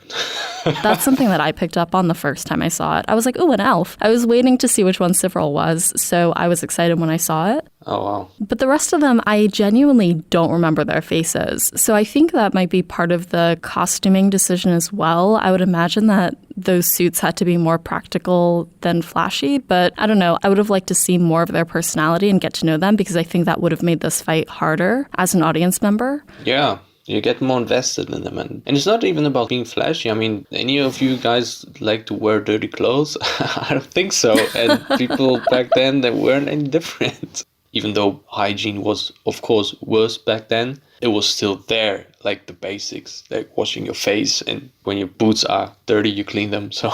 That's something that I picked up on the first time I saw it. I was like, ooh, an elf. I was waiting to see which one Cyprian was, so I was excited when I saw it. Oh, wow. But the rest of them, I genuinely don't remember their faces. So I think that might be part of the costuming decision as well. I would imagine that those suits had to be more practical than flashy, but I don't know. I would have liked to see more of their personality and get to know them because I think that would have made this fight harder as an audience member. Yeah. You get more invested in them. And it's not even about being flashy. I mean, any of you guys like to wear dirty clothes? I don't think so. And people back then, they weren't any different. Even though hygiene was, of course, worse back then, it was still there, like the basics, like washing your face. And when your boots are dirty, you clean them. So,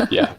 yeah.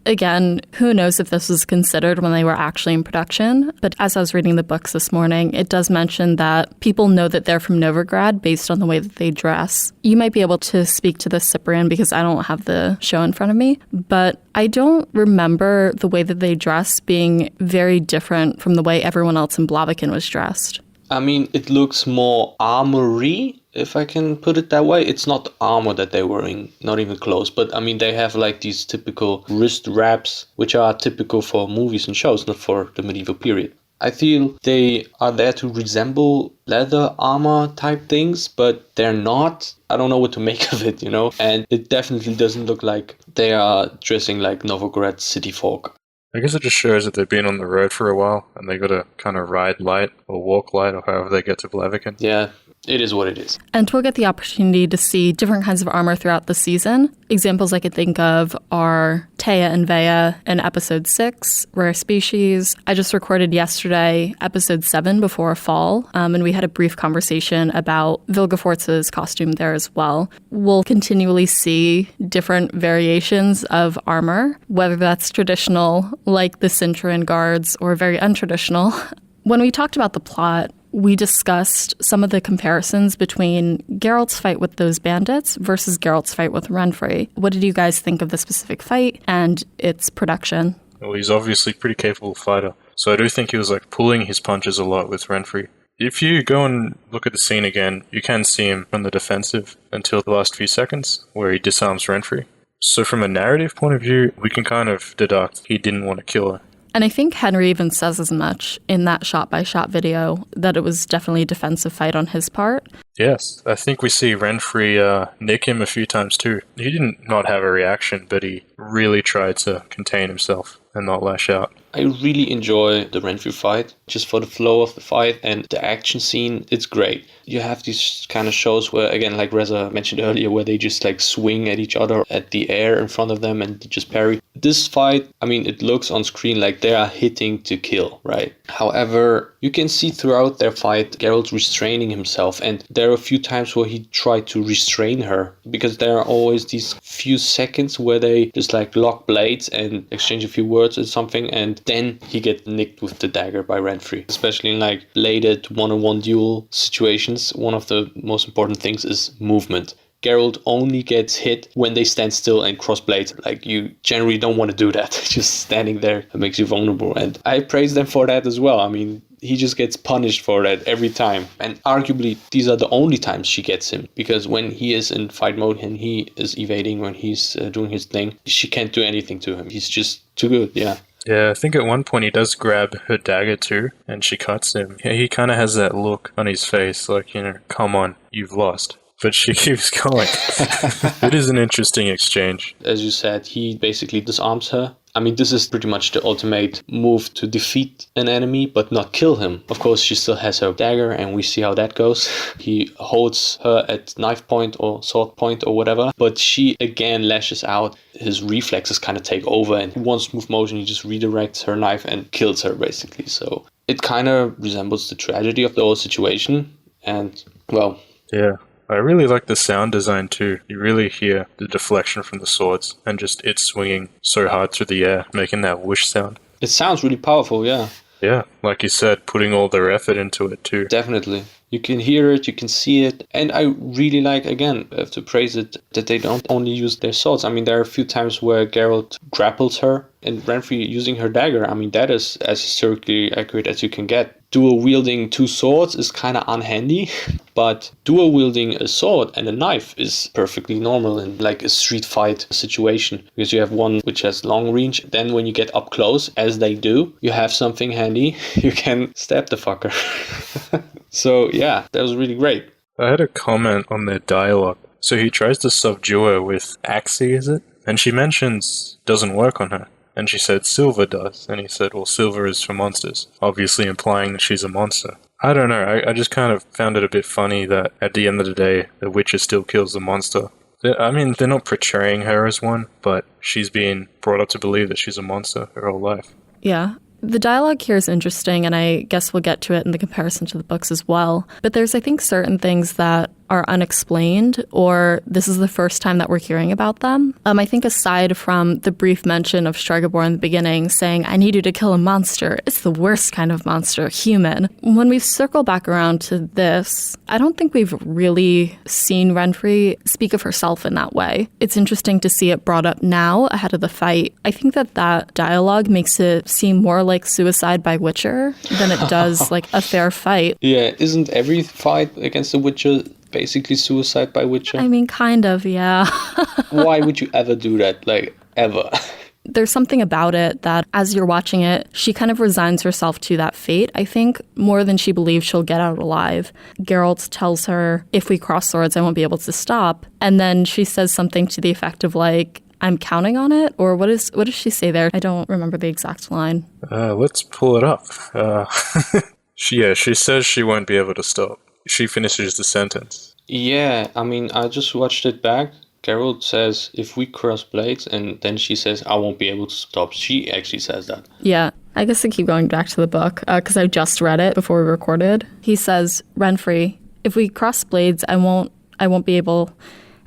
Again, who knows if this was considered when they were actually in production. But as I was reading the books this morning, it does mention that people know that they're from Novigrad based on the way that they dress. You might be able to speak to this, Cyprian, because I don't have the show in front of me. But I don't remember the way that they dress being very different from the way everyone else in Blaviken was dressed. I mean, it looks more armory, if I can put it that way. It's not armor that they're wearing, not even clothes. But I mean, they have like these typical wrist wraps, which are typical for movies and shows, not for the medieval period. I feel they are there to resemble leather armor type things, but they're not. I don't know what to make of it, you know? And it definitely doesn't look like they are dressing like Novigrad city folk. I guess it just shows that they've been on the road for a while and they got to kind of ride light or walk light or however they get to Blaviken. Yeah, it is what it is. And we'll get the opportunity to see different kinds of armor throughout the season. Examples I could think of are Taya and Vea in episode 6, Rare Species. I just recorded yesterday episode 7 before fall, and we had a brief conversation about Vilgefortz's costume there as well. We'll continually see different variations of armor, whether that's traditional, like the Cintra guards, or very untraditional. When we talked about the plot, we discussed some of the comparisons between Geralt's fight with those bandits versus Geralt's fight with Renfrey. What did you guys think of the specific fight and its production? Well, he's obviously a pretty capable fighter, so I do think he was like pulling his punches a lot with Renfrey. If you go and look at the scene again, you can see him on the defensive until the last few seconds, where he disarms Renfrey. So from a narrative point of view, we can kind of deduct he didn't want to kill her. And I think Henry even says as much in that shot-by-shot video, that it was definitely a defensive fight on his part. Yes, I think we see Renfrey nick him a few times too. He didn't not have a reaction, but he really tried to contain himself and not lash out. I really enjoy the Renfrew fight, just for the flow of the fight and the action scene. It's great. You have these kind of shows where, again, like Reza mentioned earlier, where they just like swing at each other at the air in front of them and just parry. this fight, I mean, it looks on screen like they are hitting to kill, right? However, you can see throughout their fight, Geralt restraining himself. And there are a few times where he tried to restrain her, because there are always these few seconds where they just like lock blades and exchange a few words or something. And then he gets nicked with the dagger by Renfri. Especially in like bladed one-on-one duel situations, one of the most important things is movement. Geralt only gets hit when they stand still and cross blades. Like, you generally don't want to do that. Just standing there, it makes you vulnerable. And I praise them for that as well. I mean, he just gets punished for that every time. And arguably, these are the only times she gets him. Because when he is in fight mode and he is evading, when he's doing his thing, she can't do anything to him. He's just too good, yeah. Yeah, I think at one point he does grab her dagger too, and she cuts him. Yeah, he kind of has that look on his face, like, come on, you've lost. But she keeps going. It is an interesting exchange. As you said, he basically disarms her. I mean, this is pretty much the ultimate move to defeat an enemy, but not kill him. Of course, she still has her dagger, and we see how that goes. He holds her at knife point or sword point or whatever, but she again lashes out. His reflexes kind of take over, and in one smooth motion, he just redirects her knife and kills her, basically. So it kind of resembles the tragedy of the whole situation. And, well... Yeah. I really like the sound design too. You really hear the deflection from the swords and just it swinging so hard through the air, making that whoosh sound. It sounds really powerful, yeah. Yeah, like you said, putting all their effort into it too. Definitely. You can hear it, you can see it. And I really like, again, I have to praise it, that they don't only use their swords. I mean, there are a few times where Geralt grapples her and Renfri using her dagger. I mean, that is as historically accurate as you can get. Dual wielding two swords is kind of unhandy, but dual wielding a sword and a knife is perfectly normal in like a street fight situation, because you have one which has long range. Then when you get up close, as they do, you have something handy. You can stab the fucker. So yeah, that was really great. I had a comment on their dialogue. So he tries to subdue her with Axie, is it? And she mentions doesn't work on her. And she said silver does. And he said, well, silver is for monsters. Obviously implying that she's a monster. I don't know. I just kind of found it a bit funny that at the end of the day, the Witcher still kills the monster. I mean, they're not portraying her as one, but she's being brought up to believe that she's a monster her whole life. Yeah. The dialogue here is interesting, and I guess we'll get to it in the comparison to the books as well. But there's, I think, certain things that are unexplained, or this is the first time that we're hearing about them. I think aside from the brief mention of Stregobor in the beginning saying, I need you to kill a monster, it's the worst kind of monster, human. When we circle back around to this, I don't think we've really seen Renfri speak of herself in that way. It's interesting to see it brought up now ahead of the fight. I think that dialogue makes it seem more like suicide by Witcher than it does like a fair fight. Yeah, isn't every fight against the Witcher basically suicide by Witcher? I mean, kind of, yeah. Why would you ever do that? Like, ever? There's something about it that as you're watching it, she kind of resigns herself to that fate, I think, more than she believes she'll get out alive. Geralt tells her, if we cross swords, I won't be able to stop. And then she says something to the effect of like, I'm counting on it? Or what does she say there? I don't remember the exact line. Let's pull it up. She says she won't be able to stop. She finishes the sentence. Yeah, I mean, I just watched it back. Geralt says, if we cross blades, and then she says, I won't be able to stop. She actually says that. Yeah, I guess I keep going back to the book, because I just read it before we recorded. He says, Renfri, if we cross blades, I won't be able.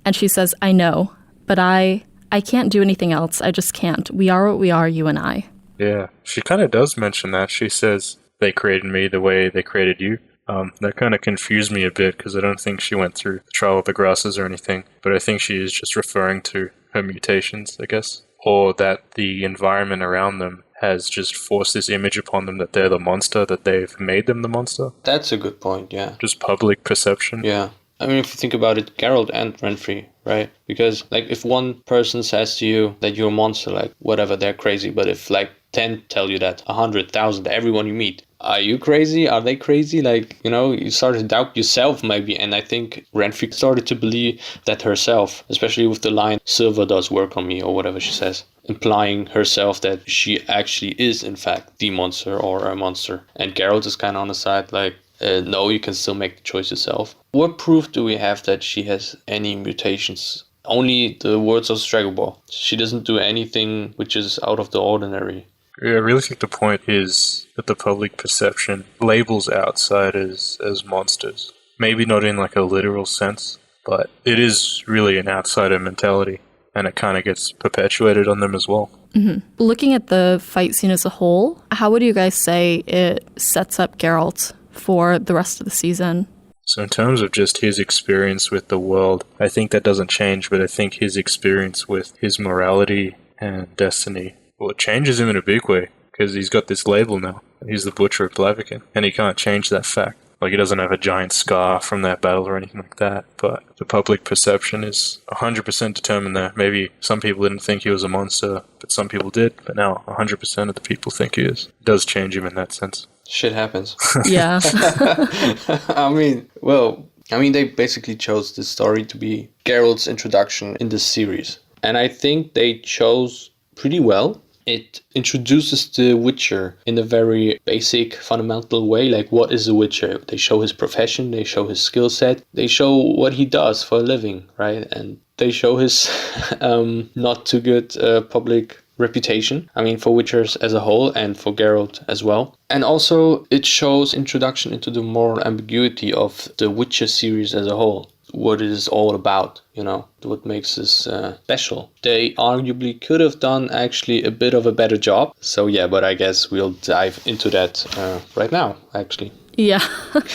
And she says, I know, but I can't do anything else. I just can't. We are what we are, you and I. Yeah, she kind of does mention that. She says, they created me the way they created you. That kind of confused me a bit because I don't think she went through the trial of the grasses or anything, but I think she is just referring to her mutations, I guess, or that the environment around them has just forced this image upon them that they're the monster, that they've made them the monster. That's a good point, yeah. Just public perception. Yeah. I mean, if you think about it, Geralt and Renfri, right? Because, like, if one person says to you that you're a monster, like, whatever, they're crazy, but if, like, 10 tell you that, 100,000, everyone you meet, are you crazy? Are they crazy? Like, you start to doubt yourself maybe. And I think Renfri started to believe that herself, especially with the line, silver does work on me, or whatever she says, implying herself that she actually is, in fact, the monster or a monster. And Geralt is kind of on the side, like, no, you can still make the choice yourself. What proof do we have that she has any mutations only the words of Stregobor. She doesn't do anything which is out of the ordinary. Yeah, I really think the point is that the public perception labels outsiders as monsters. Maybe not in like a literal sense, but it is really an outsider mentality, and it kind of gets perpetuated on them as well. Mm-hmm. Looking at the fight scene as a whole, how would you guys say it sets up Geralt for the rest of the season? So in terms of just his experience with the world, I think that doesn't change, but I think his experience with his morality and destiny, well, it changes him in a big way, because he's got this label now. He's the Butcher of Blaviken, and he can't change that fact. Like, he doesn't have a giant scar from that battle or anything like that, but the public perception is 100% determined there. Maybe some people didn't think he was a monster, but some people did, but now 100% of the people think he is. It does change him in that sense. Shit happens. Yeah. I mean, they basically chose this story to be Geralt's introduction in this series. And I think they chose pretty well. It introduces the Witcher in a very basic, fundamental way. Like, what is a Witcher? They show his profession, they show his skill set, they show what he does for a living, right? And they show his not too good public reputation. I mean, for Witchers as a whole and for Geralt as well. And also, it shows introduction into the moral ambiguity of the Witcher series as a whole. What it is all about, what makes this special. They arguably could have done actually a bit of a better job. So yeah, but I guess we'll dive into that right now, actually. Yeah.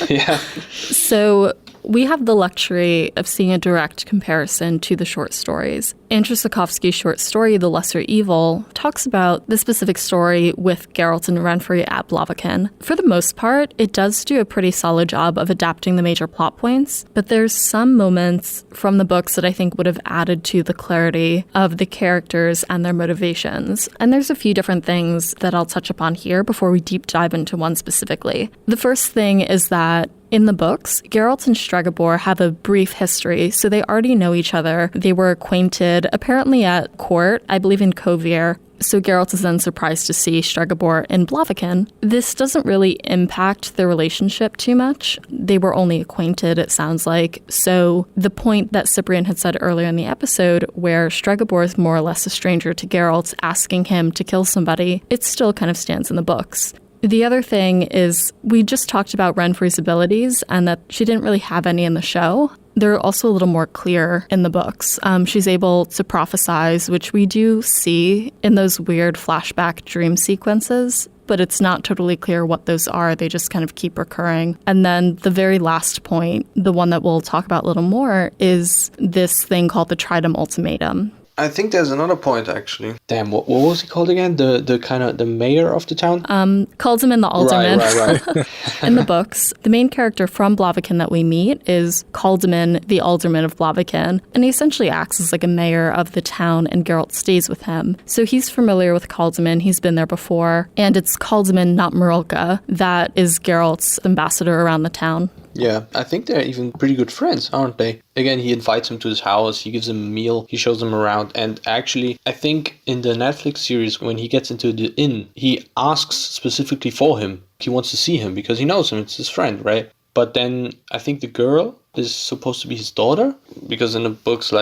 Yeah. So we have the luxury of seeing a direct comparison to the short stories. Andrzej Sapkowski's short story, The Lesser Evil, talks about the specific story with Geralt and Renfri at Blaviken. For the most part, it does do a pretty solid job of adapting the major plot points, but there's some moments from the books that I think would have added to the clarity of the characters and their motivations. And there's a few different things that I'll touch upon here before we deep dive into one specifically. The first thing is that in the books, Geralt and Stregobor have a brief history, so they already know each other. They were acquainted, apparently at court, I believe in Kovir. So Geralt is then surprised to see Stregobor in Blaviken. This doesn't really impact their relationship too much. They were only acquainted, it sounds like. So the point that Cyprian had said earlier in the episode, where Stregobor is more or less a stranger to Geralt, asking him to kill somebody, it still kind of stands in the books. The other thing is, we just talked about Renfri's abilities and that she didn't really have any in the show. They're also a little more clear in the books. She's able to prophesize, which we do see in those weird flashback dream sequences, but it's not totally clear what those are. They just kind of keep recurring. And then the very last point, the one that we'll talk about a little more, is this thing called the Tridem ultimatum. I think there's another point, actually. Damn, what was he called again? The mayor of the town? Caldemeyn the alderman. Right. In the books, the main character from Blaviken that we meet is Caldemeyn the alderman of Blaviken, and he essentially acts as like a mayor of the town, and Geralt stays with him. So he's familiar with Caldemeyn, he's been there before, and it's Caldemeyn, not Marilka, that is Geralt's ambassador around the town. Yeah, I think they're even pretty good friends, aren't they? Again, he invites him to his house, he gives him a meal, he shows him around, and actually, I think in the Netflix series, when he gets into the inn, he asks specifically for him. He wants to see him because he knows him, it's his friend, right? But then I think the girl is supposed to be his daughter, because in the books,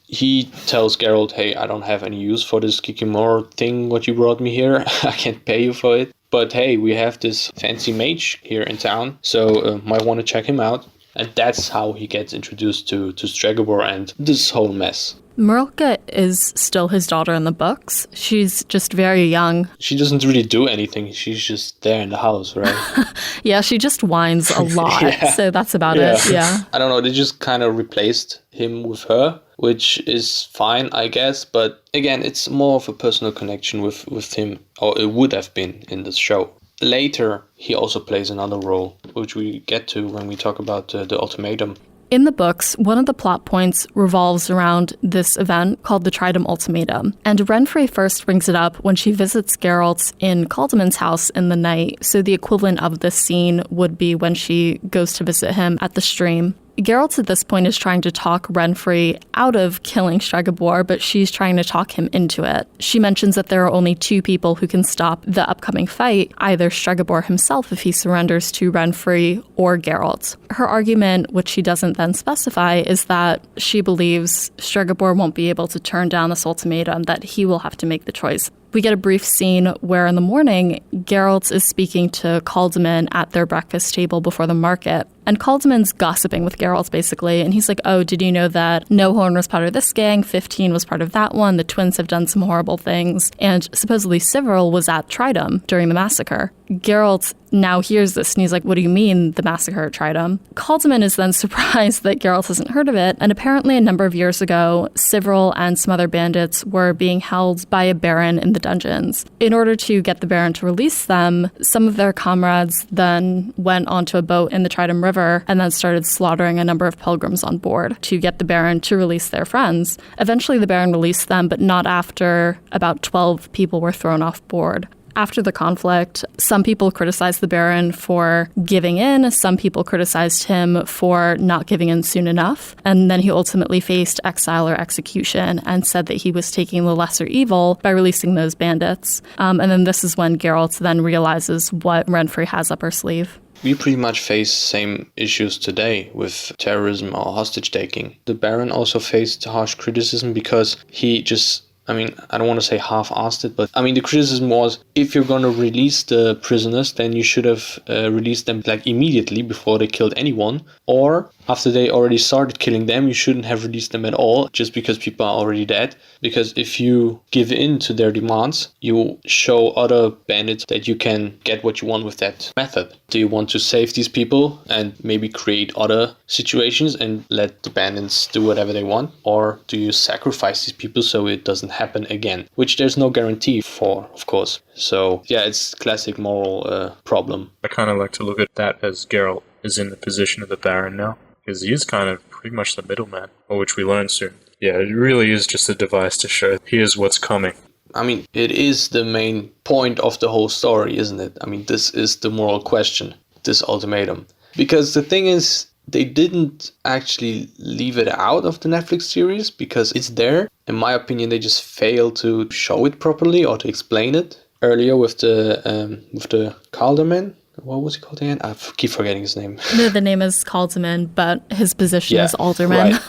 he tells Geralt, hey, I don't have any use for this Kikimor thing, what you brought me here, I can't pay you for it. But hey, we have this fancy mage here in town, so might want to check him out. And that's how he gets introduced to Stregobor and this whole mess. Marilka is still his daughter in the books. She's just very young. She doesn't really do anything. She's just there in the house, right? Yeah, she just whines a lot. Yeah. So that's about it. Yeah. I don't know. They just kind of replaced him with her, which is fine, I guess. But again, it's more of a personal connection with him, or it would have been in the show. Later, he also plays another role, which we get to when we talk about the ultimatum. In the books, one of the plot points revolves around this event called the Tridem Ultimatum, and Renfri first brings it up when she visits Geralt in Caldemeyn's house in the night, so the equivalent of this scene would be when she goes to visit him at the stream. Geralt at this point is trying to talk Renfri out of killing Stregobor, but she's trying to talk him into it. She mentions that there are only two people who can stop the upcoming fight, either Stregobor himself if he surrenders to Renfri or Geralt. Her argument, which she doesn't then specify, is that she believes Stregobor won't be able to turn down this ultimatum, that he will have to make the choice. We get a brief scene where in the morning, Geralt is speaking to Caldemeyn at their breakfast table before the market. And Caldemeyn's gossiping with Geralt, basically. And he's like, oh, did you know that No Horn was part of this gang? 15 was part of that one. The twins have done some horrible things. And supposedly Cyril was at Tridum during the massacre. Geralt now hears this and he's like, what do you mean the massacre at Tridum? Caldemeyn is then surprised that Geralt hasn't heard of it. And apparently a number of years ago, Cyril and some other bandits were being held by a baron in the dungeons. In order to get the baron to release them, some of their comrades then went onto a boat in the Tridum River and then started slaughtering a number of pilgrims on board to get the baron to release their friends. Eventually the baron released them, but not after about 12 people were thrown off board. After the conflict, some people criticized the Baron for giving in, some people criticized him for not giving in soon enough, and then he ultimately faced exile or execution and said that he was taking the lesser evil by releasing those bandits. And then this is when Geralt then realizes what Renfri has up her sleeve. We pretty much face same issues today with terrorism or hostage taking. The Baron also faced harsh criticism because he just, I don't want to say half-assed it, but the criticism was, if you're going to release the prisoners, then you should have released them immediately before they killed anyone. Or after they already started killing them, you shouldn't have released them at all just because people are already dead. Because if you give in to their demands, you show other bandits that you can get what you want with that method. Do you want to save these people and maybe create other situations and let the bandits do whatever they want? Or do you sacrifice these people so it doesn't happen again? Which there's no guarantee for, of course. So yeah, it's classic moral problem. I kind of like to look at that as Geralt is in the position of the Baron now, because he is kind of pretty much the middleman, or which we learn soon. Yeah, it really is just a device to show here's what's coming. It is the main point of the whole story, isn't it? This is the moral question, this ultimatum. Because the thing is, they didn't actually leave it out of the Netflix series because it's there. In my opinion, they just failed to show it properly or to explain it. Earlier with the Caldemeyn. What was he called again? I keep forgetting his name. No, the name is Caldemeyn, but his position is alderman. Right.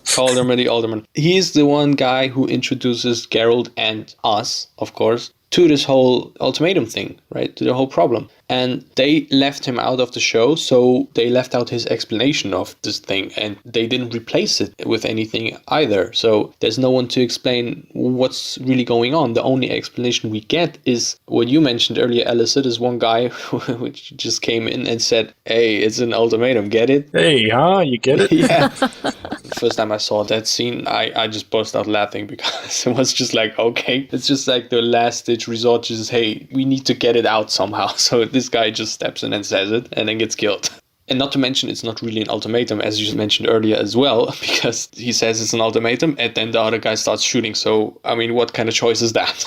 Caldemeyn, the alderman. He's the one guy who introduces Geralt and us, of course, to this whole ultimatum thing, right? To the whole problem. And they left him out of the show, so they left out his explanation of this thing, and they didn't replace it with anything either. So there's no one to explain what's really going on. The only explanation we get is what you mentioned earlier, Alyssa. There's one guy which just came in and said, hey, it's an ultimatum, get it? Hey, you get it? Yeah. First time I saw that scene, I just burst out laughing because it was just like, okay, it's just like the last ditch resort, just, hey, we need to get it out somehow. So this guy just steps in and says it and then gets killed. And not to mention, it's not really an ultimatum, as you mentioned earlier as well, because he says it's an ultimatum and then the other guy starts shooting. So, what kind of choice is that?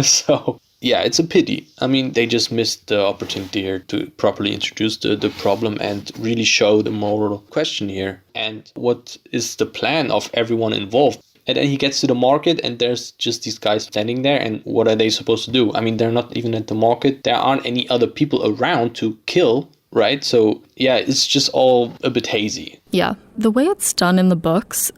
So, yeah, it's a pity. They just missed the opportunity here to properly introduce the problem and really show the moral question here. And what is the plan of everyone involved? And then he gets to the market and there's just these guys standing there. And what are they supposed to do? They're not even at the market. There aren't any other people around to kill, right? So, yeah, it's just all a bit hazy. Yeah. The way it's done in the books,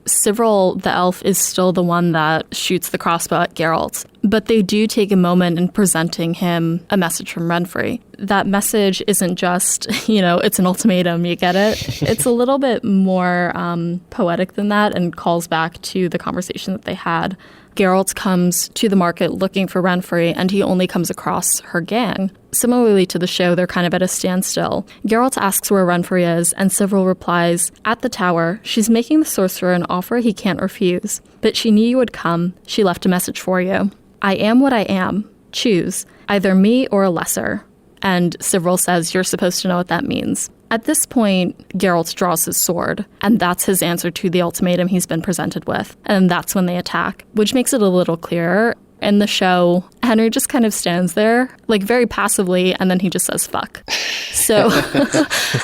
Cyril the elf is still the one that shoots the crossbow at Geralt. But they do take a moment in presenting him a message from Renfri. That message isn't just, it's an ultimatum, you get it? It's a little bit more poetic than that and calls back to the conversation that they had. Geralt comes to the market looking for Renfri, and he only comes across her gang. Similarly to the show, they're kind of at a standstill. Geralt asks where Renfri is, and Cyril replies, at the tower. She's making the sorcerer an offer he can't refuse. But she knew you would come. She left a message for you. I am what I am. Choose. Either me or a lesser. And Cyril says, you're supposed to know what that means. At this point, Geralt draws his sword, and that's his answer to the ultimatum he's been presented with. And that's when they attack, which makes it a little clearer. In the show, Henry just kind of stands there, like very passively, and then he just says fuck. So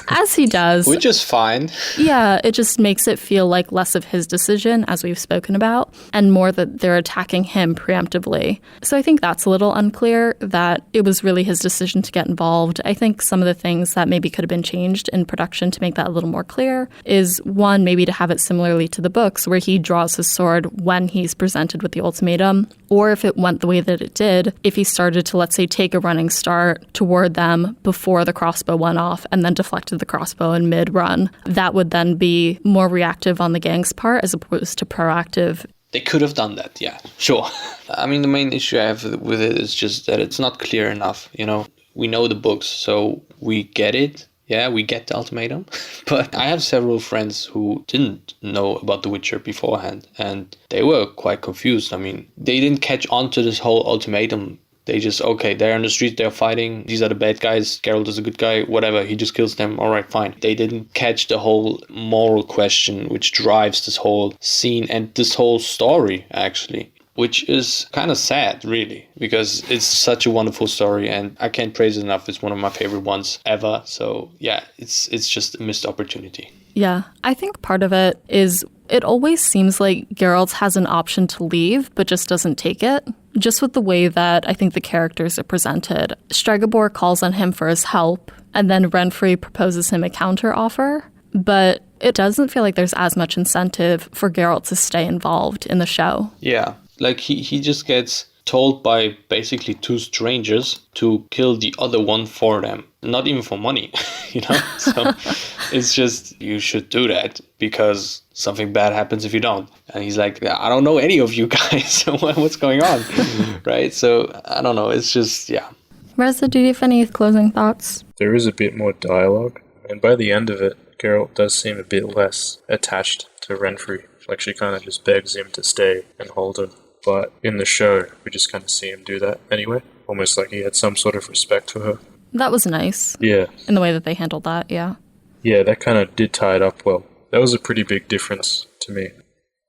as he does. Which is fine. Yeah, it just makes it feel like less of his decision, as we've spoken about, and more that they're attacking him preemptively. So I think that's a little unclear, that it was really his decision to get involved. I think some of the things that maybe could have been changed in production to make that a little more clear is, one, maybe to have it similarly to the books, where he draws his sword when he's presented with the ultimatum, or if it went the way that it did, if he started to, let's say, take a running start toward them before the crossbow went off and then deflected the crossbow in mid-run, that would then be more reactive on the gang's part as opposed to proactive. They could have done that, yeah, sure. I mean, the main issue I have with it is just that it's not clear enough, you know. We know the books, so we get it. Yeah, we get the ultimatum. But I have several friends who didn't know about The Witcher beforehand, and they were quite confused. I mean, they didn't catch on to this whole ultimatum. They just, okay, they're on the street, they're fighting. These are the bad guys. Geralt is a good guy. Whatever, he just kills them. All right, fine. They didn't catch the whole moral question which drives this whole scene and this whole story, actually. Which is kind of sad, really, because it's such a wonderful story and I can't praise it enough. It's one of my favorite ones ever. So yeah, it's just a missed opportunity. Yeah, I think part of it is it always seems like Geralt has an option to leave, but just doesn't take it. Just with the way that I think the characters are presented. Stregobor calls on him for his help, and then Renfri proposes him a counter offer. But it doesn't feel like there's as much incentive for Geralt to stay involved in the show. Yeah. Like, he just gets told by basically two strangers to kill the other one for them. Not even for money, you know? So it's just, you should do that because something bad happens if you don't. And he's like, I don't know any of you guys, so what's going on? Right? So, I don't know. It's just, yeah. Reza, do you have any closing thoughts? There is a bit more dialogue, and by the end of it, Geralt does seem a bit less attached to Renfri. Like, she kind of just begs him to stay and hold him. But in the show, we just kind of see him do that anyway. Almost like he had some sort of respect for her. That was nice. Yeah. In the way that they handled that, yeah. Yeah, that kind of did tie it up well. That was a pretty big difference to me.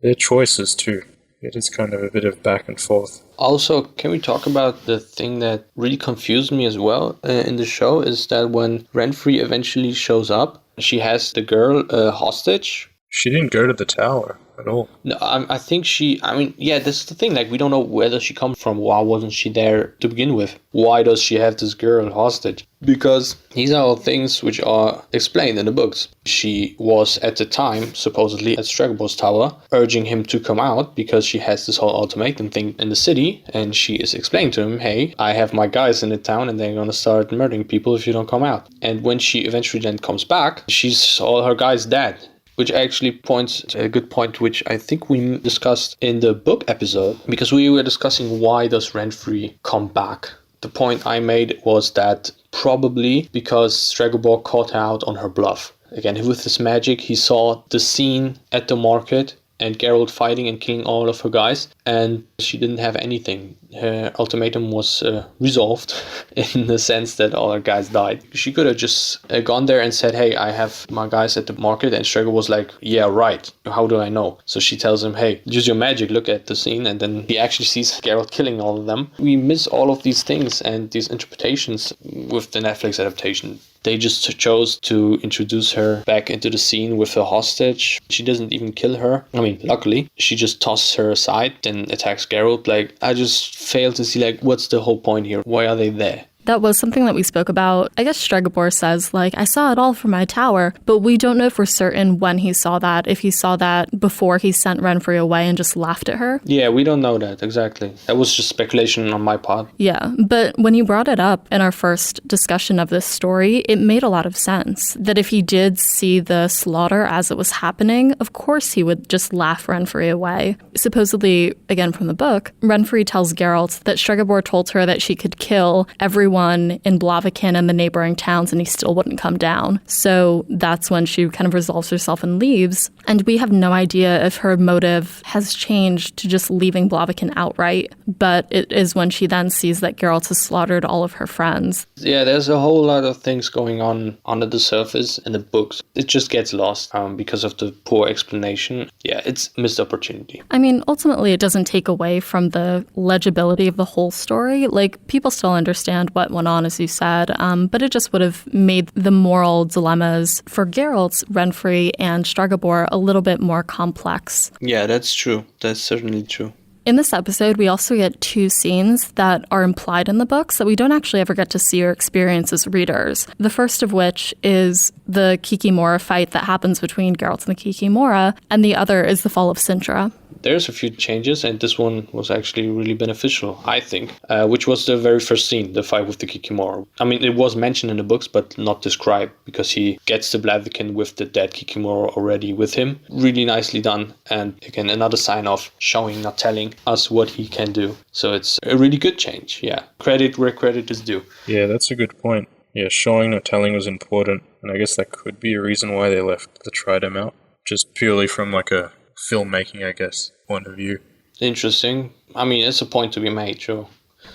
Their choices, too. It is kind of a bit of back and forth. Also, can we talk about the thing that really confused me as well in the show is that when Renfri eventually shows up, she has the girl hostage. She didn't go to the tower at all. No, I think yeah, this is the thing. Like, we don't know whether she comes from. Why wasn't she there to begin with? Why does she have this girl hostage? Because these are all things which are explained in the books. She was, at the time, supposedly at Stregobor's tower, urging him to come out because she has this whole ultimatum thing in the city. And she is explaining to him, hey, I have my guys in the town and they're going to start murdering people if you don't come out. And when she eventually then comes back, she's all her guys dead. Which actually points to a good point, which I think we discussed in the book episode, because we were discussing why does Renfri come back. The point I made was that probably because Stregobor caught her out on her bluff. Again, with his magic, he saw the scene at the market and Geralt fighting and killing all of her guys, and she didn't have anything. Her ultimatum was resolved in the sense that all her guys died. She could have just gone there and said, hey, I have my guys at the market, and Stregobor was like, yeah, right. How do I know? So she tells him, hey, use your magic, look at the scene, and then he actually sees Geralt killing all of them. We miss all of these things and these interpretations with the Netflix adaptation. They just chose to introduce her back into the scene with a hostage. She doesn't even kill her. I mean, luckily, she just tosses her aside and attacks Geralt. Like, I just fail to see, like, what's the whole point here? Why are they there? That was something that we spoke about. I guess Stregobor says, like, I saw it all from my tower, but we don't know for certain when he saw that, if he saw that before he sent Renfri away and just laughed at her. Yeah, we don't know that, exactly. That was just speculation on my part. Yeah, but when you brought it up in our first discussion of this story, it made a lot of sense. That if he did see the slaughter as it was happening, of course he would just laugh Renfri away. Supposedly, again from the book, Renfri tells Geralt that Stregobor told her that she could kill everyone everyone in Blaviken and the neighboring towns, and he still wouldn't come down. So that's when she kind of resolves herself and leaves. And we have no idea if her motive has changed to just leaving Blaviken outright. But it is when she then sees that Geralt has slaughtered all of her friends. Yeah, there's a whole lot of things going on under the surface in the books. It just gets lost because of the poor explanation. Yeah, it's missed opportunity. I mean, ultimately, it doesn't take away from the legibility of the whole story. Like, people still understand what went on, as you said, but it just would have made the moral dilemmas for Geralt, Renfri, and Stregobor a little bit more complex. Yeah, that's true. That's certainly true. In this episode, we also get two scenes that are implied in the books that we don't actually ever get to see or experience as readers. The first of which is the Kikimora fight that happens between Geralt and the Kikimora, and the other is the fall of Cintra. There's a few changes, and this one was actually really beneficial, I think, which was the very first scene, the fight with the Kikimora. I mean, it was mentioned in the books, but not described, because he gets to Blaviken with the dead Kikimora already with him. Really nicely done, and again, another sign of showing, not telling us what he can do. So it's a really good change, yeah. Credit where credit is due. Yeah, that's a good point. Yeah, showing, not telling was important, and I guess that could be a reason why they left the Tridem out. Just purely from like a filmmaking, I guess, point of view. Interesting. I mean, it's a point to be made, sure.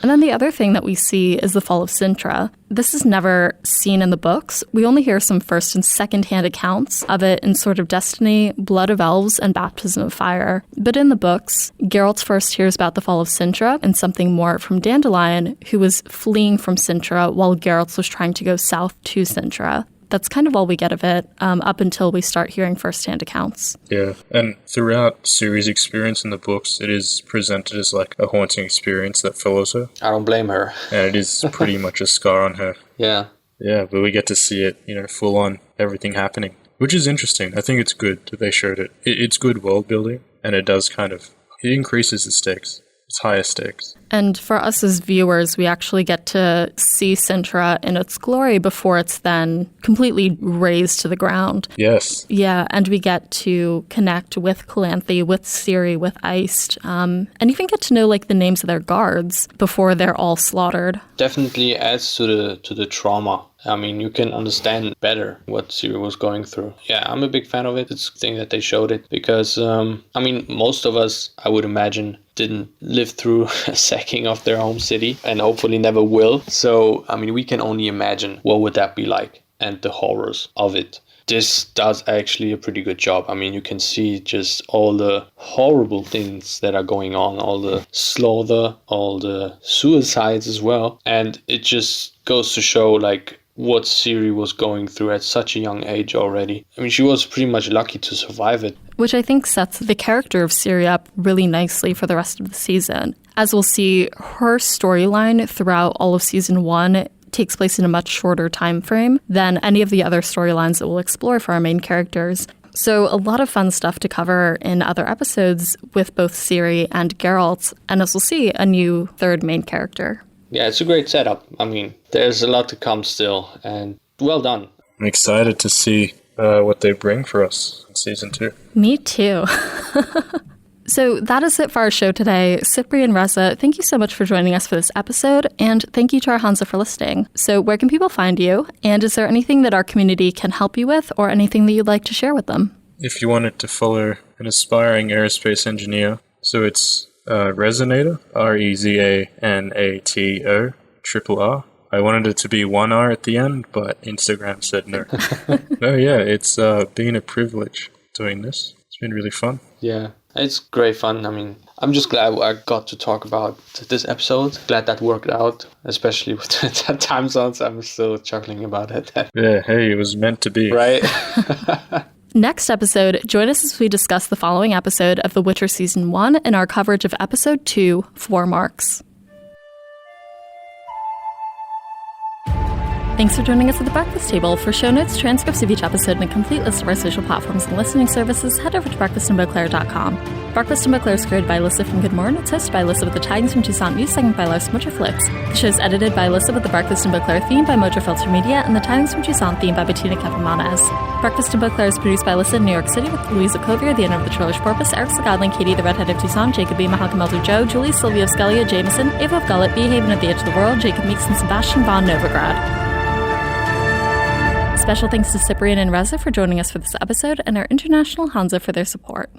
And then the other thing that we see is the fall of Cintra. This is never seen in the books. We only hear some first and second-hand accounts of it in Sword of Destiny, Blood of Elves, and Baptism of Fire. But in the books, Geralt first hears about the fall of Cintra and something more from Dandelion, who was fleeing from Cintra while Geralt was trying to go south to Cintra. That's kind of all we get of it, up until we start hearing first-hand accounts. Yeah, and throughout Ciri's experience in the books, it is presented as like a haunting experience that follows her. I don't blame her. And it is pretty much a scar on her. Yeah. Yeah, but we get to see it, full on, everything happening. Which is interesting. I think it's good that they showed it. It's good world building, and it does it increases the stakes. It's higher stakes. And for us as viewers, we actually get to see Cintra in its glory before it's then completely razed to the ground. Yes. Yeah, and we get to connect with Calanthe, with Ciri, with Iced, and even get to know like the names of their guards before they're all slaughtered. Definitely adds to the trauma. I mean, you can understand better what Ciri was going through. Yeah, I'm a big fan of it. It's a thing that they showed it because, most of us, I would imagine, didn't live through a sacking of their home city and hopefully never will. So, we can only imagine what would that be like and the horrors of it. This does actually a pretty good job. You can see just all the horrible things that are going on, all the slaughter, all the suicides as well. And it just goes to show what Ciri was going through at such a young age already. She was pretty much lucky to survive it. Which I think sets the character of Ciri up really nicely for the rest of the season. As we'll see, her storyline throughout all of season 1 takes place in a much shorter time frame than any of the other storylines that we'll explore for our main characters. So a lot of fun stuff to cover in other episodes with both Ciri and Geralt, and as we'll see, a new third main character. Yeah, it's a great setup. There's a lot to come still, and well done. I'm excited to see what they bring for us in season 2. Me too. So that is it for our show today. Cyprian, Reza, thank you so much for joining us for this episode, and thank you to our Hanza for listening. So where can people find you, and is there anything that our community can help you with, or anything that you'd like to share with them? If you wanted to follow an aspiring aerospace engineer, so it's Resonator, REZANATO, triple R. I wanted it to be one R at the end, but Instagram said no. No, yeah, it's been a privilege doing this. It's been really fun. Yeah, it's great fun. I'm just glad I got to talk about this episode. Glad that worked out, especially with the time zones. I'm still chuckling about it. Yeah, hey, it was meant to be. Right? Next episode, join us as we discuss the following episode of The Witcher Season 1 and our coverage of Episode 2, 4 Marks. Thanks for joining us at the Breakfast Table. For show notes, transcripts of each episode, and a complete list of our social platforms and listening services, head over to breakfastandbeauclair.com. Breakfast and Beauclair is created by Alyssa from GoodMorhen. It's hosted by Alyssa with the Tidings from Tucson News segment by Lars Mutterflix. The show is edited by Alyssa with the Breakfast and Beauclair theme by Mojo Filter Media and the Tidings from Tucson theme by Bettina Kevin-Manes. Breakfast and Beauclair is produced by Alyssa in New York City with Louisa Covier, the owner of the Trailer's Porpoise, Eric Sagadlin, Katie, the Redhead of Tucson, Jacob E. Mahakameltu Joe, Julie, Sylvia Scalia, Jameson, Ava of Gullet, B. Haven at the Edge of the World, Jacob Meeks, and Sebastian von Novigrad. Special thanks to Cyprian and Reza for joining us for this episode, and our international Hanza for their support.